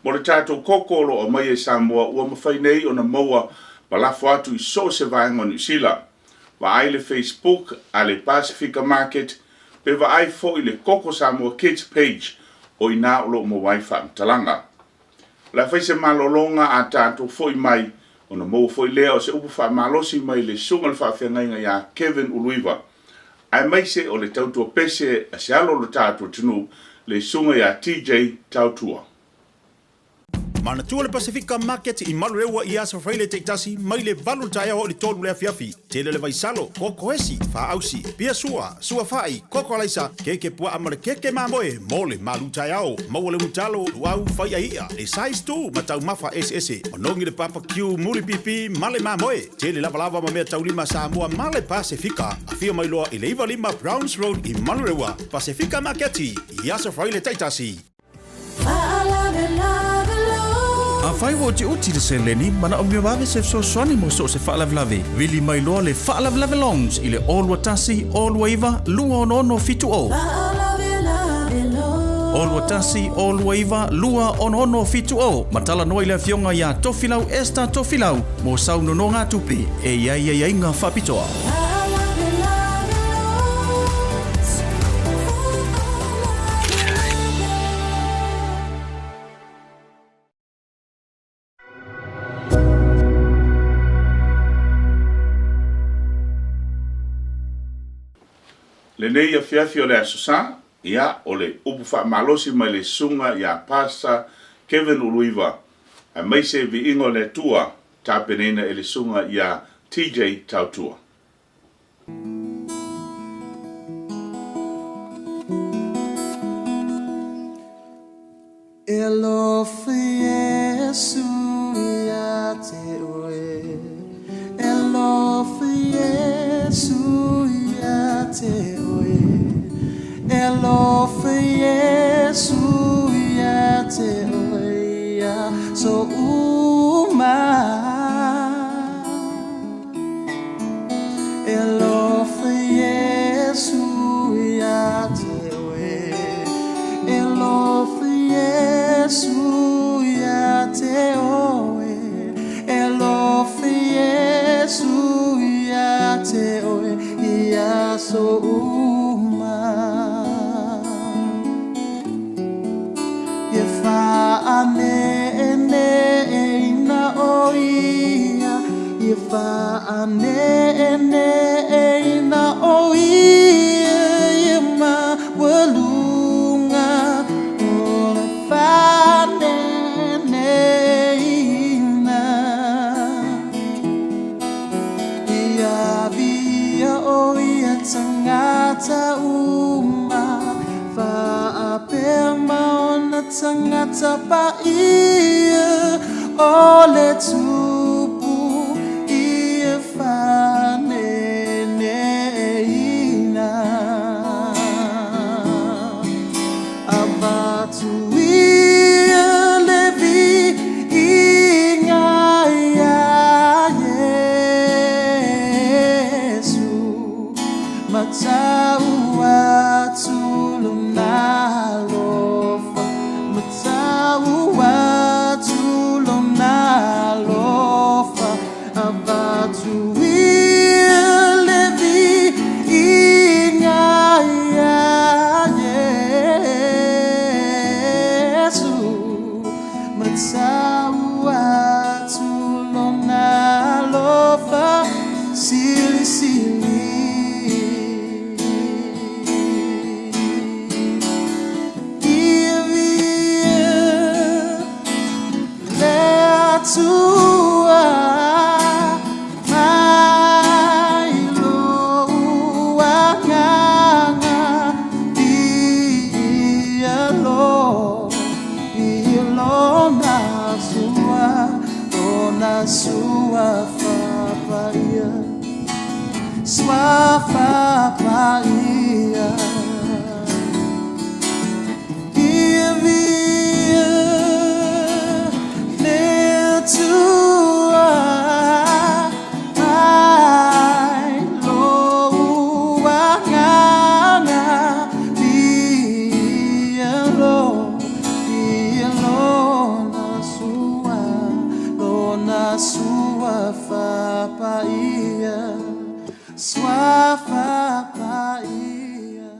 Mo le tātou kokolo o mai e Samoa ua mawhai nei o na maua malafo atu I so se vaenga New Zealand. Wa ai le Facebook a le Pacifica Market pe wa ai fo I le Koko Samoa Kids page o ina lo mo waifa talanga. La faise malolonga a tātou foi mai o na mo foi lea o se upu wha malosi mai le sunga le whawhiangainga ya Kevin Uluiva. Ai mai se o le tautua pese a se alo le tātou tunu le sunga ya TJ Tautua. Mana tua le Pacifica Market I Malurewa I asa whaile te itasi mai le valu taia o le tolu lea fiafi. Tele le vaisalo, koko hesi, whaausi, pia sua whai, koko alaisa, keke pua amare keke mamoe, mole malu taia o, maua le mutalo, luau whai ahia, le size tu, matau mafa ese, o nongi le papa kiu muli pipi, male mamoe, tele lava ma mea taulima Samoa male Pacifica, a fia mai loa I leiva lima Browns Road I Malurewa, Pacifica Market I asa whaile te itasi. A fai wo te uti se leni mana o miwave se so swani mo so se whaalavlave. Vili mai loa le whaalavlave longs I le olwa tasi, olwa iwa, lua ono fitu o. Olwa tasi, olwa iwa, lua ono fitu o. Matala noa I le fionga ya tofilau esta tofilau. Mo sau no ngā tupi, e iai ngā whapitoa. Le nei a fiafi o le asosa, ia o le upu wha malosi mai le sunga ia pasa Kevin Uluiva. A mai se vi ingo le tua, tāpenena e le sunga ia TJ Tautua. Elofi Yesu ia te oe, Elofi Yesu ia te Elofa Yesu ya te oia so uma Elofa Yesu ya te oe Elofa Yesu ya te oe Elofa Yesu ya te oe ya so uma Ane ene ina oia Ifa ane ene ina oia Ima walunga Ola fane ina Ia via oia tangata uma Fa'apema ona tangata paia Ole tupu ia whaneneina Abatu ia levi inga ia Yesu Matau atu lunalo Matau atu lunalo Abatu ia levi inga ia Yesu Matau atu lunalo Sili sili Tua mai loa nganga dia lo na sua fapaia sua fapaia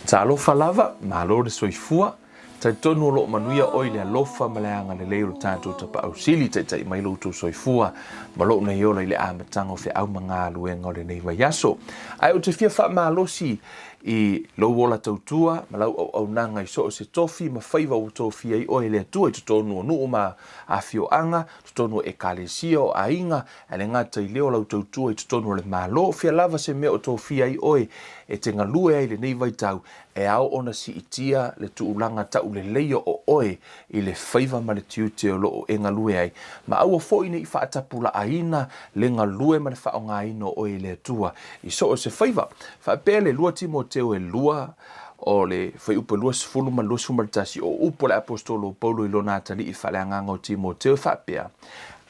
Talofa lava, malo le soifua, tai tonu o lo manuia oi le alofa ma le anga le leo tātou tapa au sili tai mai lo tu soifua, ma lo na yola i le amatanga o fe au manga luenga o le nei vaiaso. Ai o te fia wha malosi i lo wola tautua, ma lau au nanga i so o se tofi, ma whaiva o tofi ai oi le atua i tutonu o nuu ma a fio anga, tutonu e kalesia o ainga, e le ngata i leo lau tautua i tutonu o le malo, fia lava se mea o tofi ai oi, e te ngalue ai le nei vai tau, e au ona si itia le tuulanga tau le leio o oe i le whaiva ma le tiute o loo e ngalue ai. Ma au a fo ina i whaatapula aina le ngalue ma le whaonga ino oe le atua. I so o se whaiva, whaapea le lua Timoteo e lua o le whai upa lua sifulu ma lua sumaritasi o upo le apostolo Paulo i lona atali i whaleanganga o Timoteo whaapea.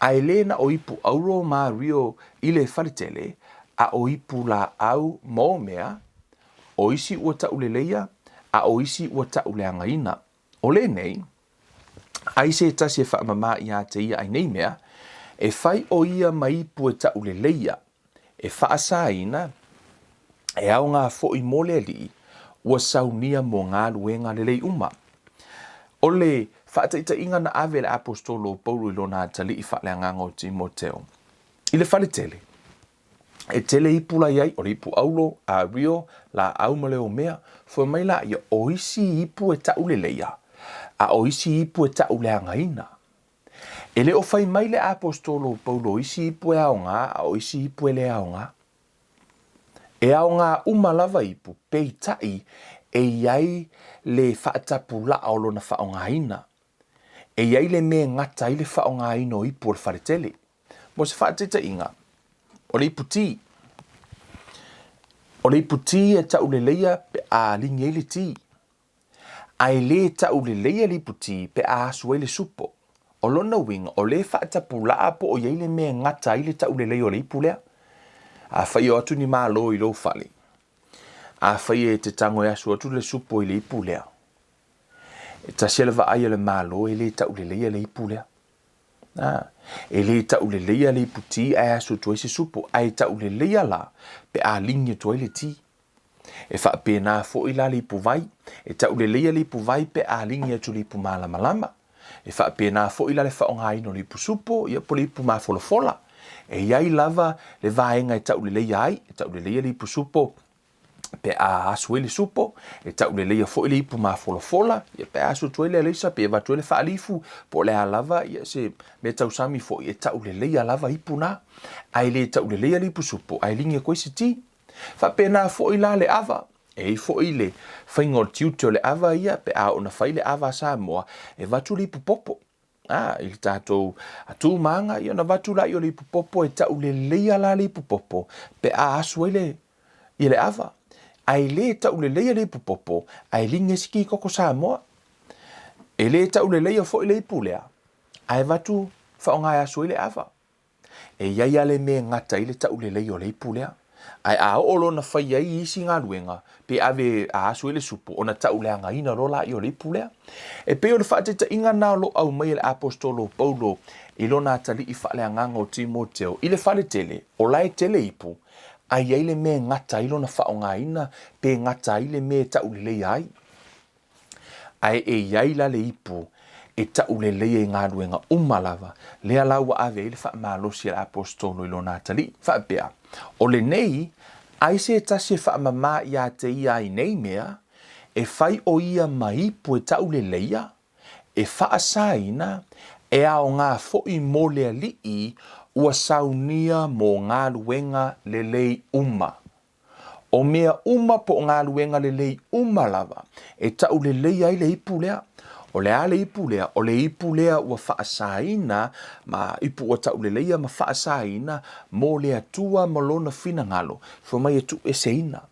A elena o ipu auro ma rio i le wharitele a o ipu la au maomea o isi ua tauleleia, a o isi ua tauleangaina. O le nei, ai se tasi e whaamama i a te ia ai nei mea, e whai o ia maipu e tauleleia, e whaasaina, e au ngā fōi mole li, ua saunia mo ngā luenga lelei uma. O le whaataita inga na ave le apostolo Paulo i lona tali i whaaleanganga o Timoteo. I le whaletele, e tele ipu la iai, o le ipu aulo, a rio, la aumale o mea, fo mai la ia oisi ipu e tauleleia, a oisi ipu e tauleangaina. E le o fai mai le apostolo Paulo, oisi ipu e aonga, a oisi ipu e le aonga. E aonga umalava ipu, peitai, e iai le whaatapula o lona whaongaina. E iai le me ngata i le whaongaina o ipu o le wharetele. Mo se whaateta inga, o le iputi, O le iputi e tau le leia pe a lingi e le ti. Ai le tau le leia le iputi pe a asu e le supo. O lona winga o le whaatapu laa po o yeile mea ngata i le tau le leia o le ipulea. A whai o atu ni maa lo i lo whali. A whai e te tango e asu atu le supo i le ipulea. E ta sele va ai le maa lo e le tau le leia le ipulea. E le tau le leia le iputi a asu tu ese supo. Ai tau le leia la pe a lingi tu le ti. E wha pēnā fo i la le ipu vai. E tau le leia le ipu vai pe a lingi atu le ipu malama lama. E wha pēnā fo i la le whaonga ino le ipu supo. Ia po le ipu mafolo fola. E iai lava le vaenga e tau le leia ai. E tau le leia le ipu supo. Pe a asu e le supo. E tau le leia fo i le ipu mafolo fola. Ia pe asu tu ele leisa pe watu ele whaalifu. Po le a lava ia se me tau sami fo i e tau le leia lava ipu na. Ai le tau le leia le ipu supo. Ai lingi koe se ti. Fa pena fo i la le ava. E fo i le whaingol tiutio le ava ia pe a ona whai le ava Samoa e watu le ipu popo. I tātou atu manga i ona watu la i o le ipu popo e tau le leia la le ipu popo pe a asu i le ava. Ai le tau le leia le ipu popo ai linge ski koko Samoa. E le tau le leia fo i le ipu lea. Ai watu whaonga asu i le ava. E iaia le me ngata i le tau le leia o le ipu lea. Ai a olo na whai ai isi ngā ruenga pe ave a asu ele supu o na tau lea ngā ina rola i o le pulea. E pe o le whaateta inga nā lo au mai le apostolo Paulo i lo nā tali i whaalea nganga o Timoteo i le whale tele o lai tele ipu ai ai le me ngata i lo na whao ngā ina pe ngata i le me tau le lei ai. Ai e iai la le ipu e tau le lei e ngā ruenga umalava lea laua ave i le wha malosi le apostolo i lo nā tali whaapea. O le nei, ai se tasi wha mama i a te ia i nei mea, e whai o ia maipu e tau le leia, e wha asaina, e ao ngā foi mo lea lii, ua saunia mo ngā luenga le lei uma. O mea uma po ngā luenga le lei uma lava, e tau le leia i le ipu lea. O le ale ipu lea ua whaasaina, ma ipu ua tau le leia ma whaasaina, mo le atua ma lona whina ngalo, fo mai atu e seina.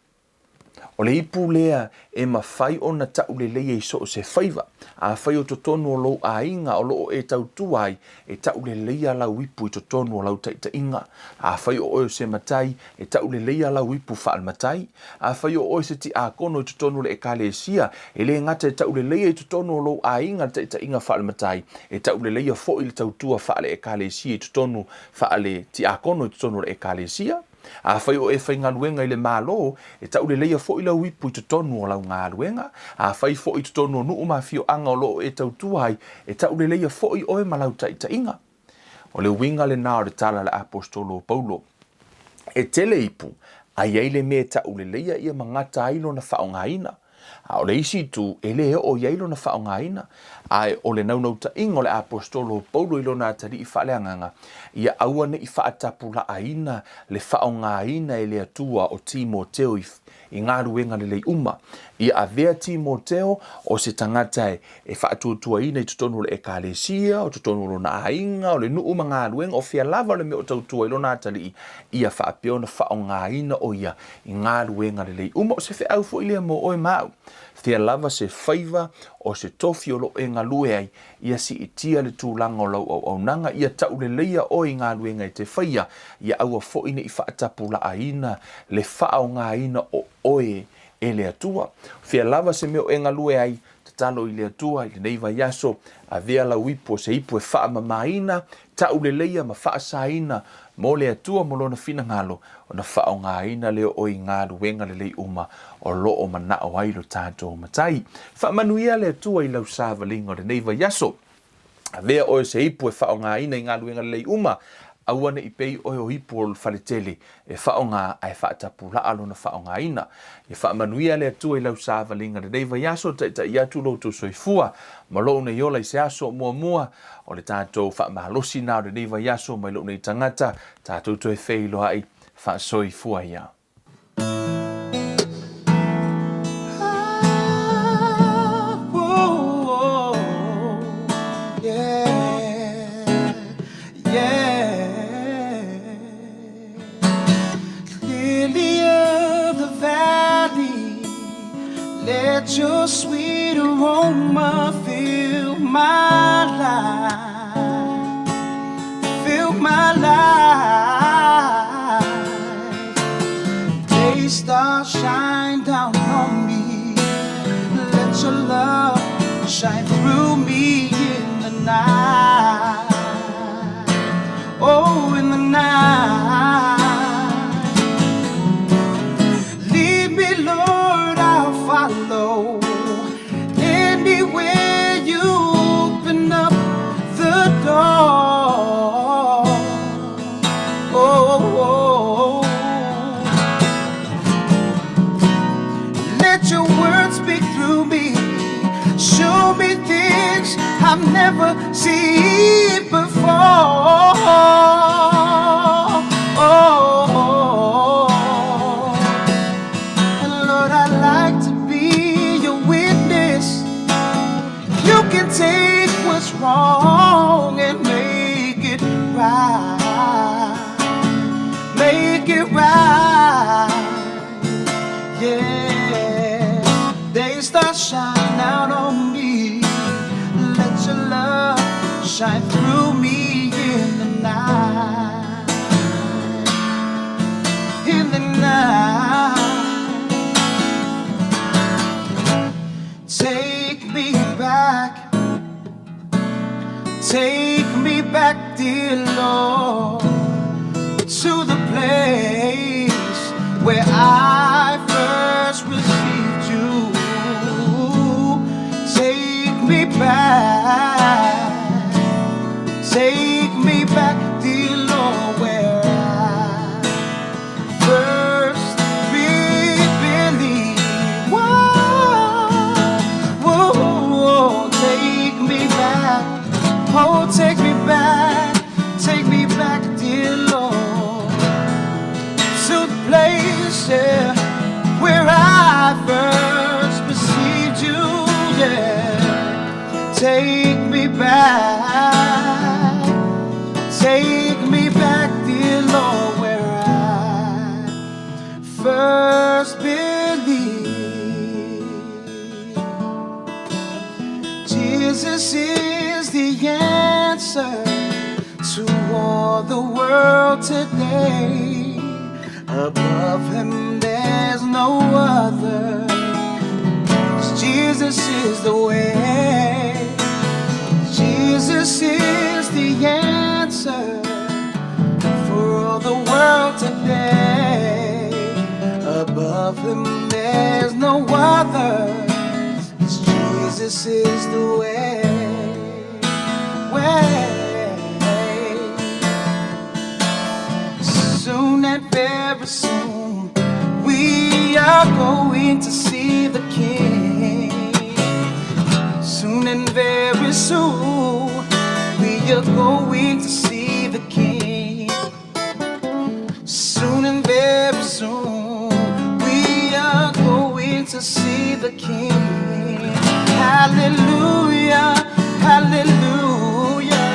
O le ipu lea e ma whai o na tau le leia i so se whaiva, a whai o totonu o lo a inga o lo e tau tuai, e tau le leia lau ipu i totonu o lau taita inga, a whai o se matai, e tau le leia lau ipu whaal matai, a whai o se ti a kono i totonu le e kalesia, e le ngata e tau le leia i totonu o lo a inga taita inga whaal matai, e tau le leia fo i le tau tua whaale e kalesia i totonu whaale ti a kono i totonu le e kalesia, a whai o e whai ngā luenga i le mālo, e tau le leia fo i lau ipu i totonu o lau ngā luenga, a whai fo i totonu o nuu mawhio anga o loo e tau tuai, e tau le leia fo i oe malau taita inga. O le winga le nā o le tala le apostolo Paulo. E tele ipu, ai ai le me tau le leia ia mangata ailo na whao ngā ina. A o le isi tu, e le o iailo na whao ngā ina. Ai o le naunauta ingo le apostolo Paulo ilo nā tari i whaaleanganga, ia aua ne i whaatapu la aina, le whao ngā ina e le atua o Timoteo i ngā ruenga le lei uma. Ia a vea Timoteo o se tangata e whaatutua ina i tutonu le ekalesia, o tutonu lo na ainga, o le nuu ma ngā ruenga, o fia lava le me o tautua ilo nā tari ia whaapeo na whao ngā ina o ia i ngā ruenga le lei uma, o se whi au fo ilia mo oe mau. Fia lava se whaiva o se tofi o lo e ngā lue ai, ia si itia le tūlanga o lau au nanga, ia tau le leia o i ngā luenga i te whaia, ia aua fo ina i whaatapu la aina, le whao ngā ina o oe e le atua. Fia lava se meo e ngā lue ai, te talo i le atua, i le neiva yaso, a vea lau ipo, se ipo e wha mamaina, tau le leia ma wha saina, mo le atua mo lona fina ngalo, o na whao ngā ina leo o i ngā ruenga le lei uma, o lo o mana o ailo tātou matai. Wha manuia le atua i lau sāvalingo le neiva yaso, a vea o se ipo e whao ngā ina i ngā ruenga le lei uma, awana i pei o hipo o whaletele e whaonga ai whaatapu la alo na whaonga ina. E whaamanuia le atua i lau sāvalinga le neiva yaso ta i atu loutou soifua ma loo na iola i se aso mua o le tātou whaamahalosi nā o le neiva yaso mai loo na i tangata tātou toi whei loa i whaasoifua ia. Let your sweet aroma fill my life, fill my life. Day stars shine down on me. Let your love shine through me in the night. Oh, in the night. Lead me, Lord, I'll follow. Anywhere you open up the door. Oh, let your words speak through me. Show me things I've never seen before. And Lord, I'd like to be your witness. You can take what's wrong and make it right. Make it right. Yeah. They start shine out on me. Let your love shine through me in the night. In the night. Take me back. Take me back, dear Lord, to the place where I first received you. Take me back. Take me back, dear Lord, where I first believed. Whoa, whoa, take me back. Oh, take me back. Take me back, dear Lord, to the place, yeah, where I first received you, yeah. Take me back. Take me back, dear Lord, where I first believed. Jesus is the answer to all the world today. Above him there's no other. 'Cause Jesus is the way. Jesus is the answer for all the world today. Above him there's no other. 'Cause Jesus is the way. Soon and very soon we are going to see the King. Soon and very soon we are going to see the King. Soon and very soon we are going to see the King. Hallelujah, hallelujah,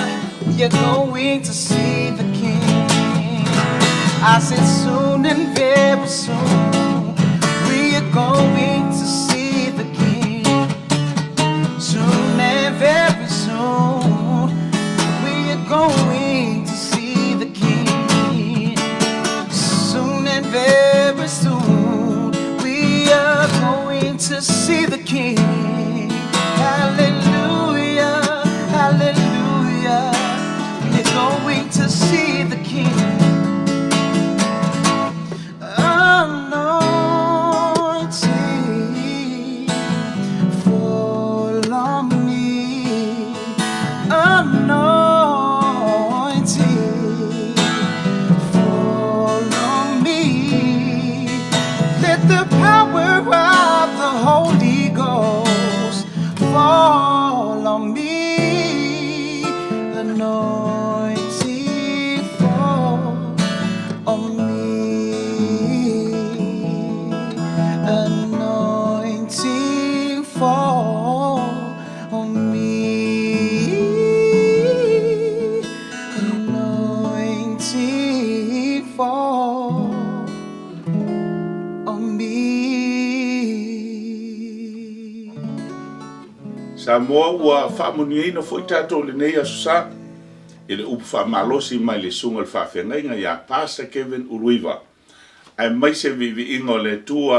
we are going to see the King. I said soon and very soon we are going to see the King. Soon and very soon we are going to see the King. Soon and very soon we are going to see the King. Hallelujah, hallelujah, we are going to see the King. Anointing fall on me. Anointing fall on me. Let the power of the Holy Ghost fall on me. Anointing fall on me. Anointing fall on me. Anointing fall on me. Samoa ua whaamuniaina fo i tātou le nei asusa, i le upu whaamalosi mai le sunga le whaawhengainga ia Pastor Kevin Uruiva. Ai mai se vivi ingo le tua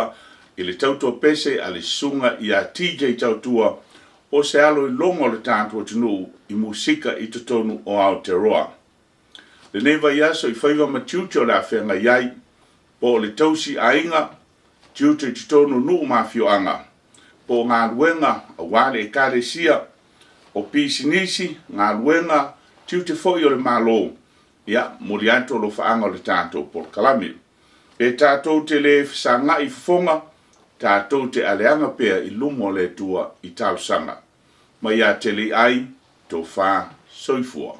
i le tautua pese a le sunga ia TJ tautua o se alo i longo le tātua tunu i musika i tutonu o Aotearoa. Le neva iaso i whaiva matiuto la whenga iai, po le tausi ainga, tiuto i tutonu nuu mafioanga, po ngā luenga a wale e kare sia, o pisinisi ngā luenga tiuto foi o le malo, ia mori anto lo whaanga le tātou por kalami. E tātou te le whisanga i whonga, tātou te aleanga pea i lumo le tua i tausanga. Mai a Teleiai, tō whā soifua.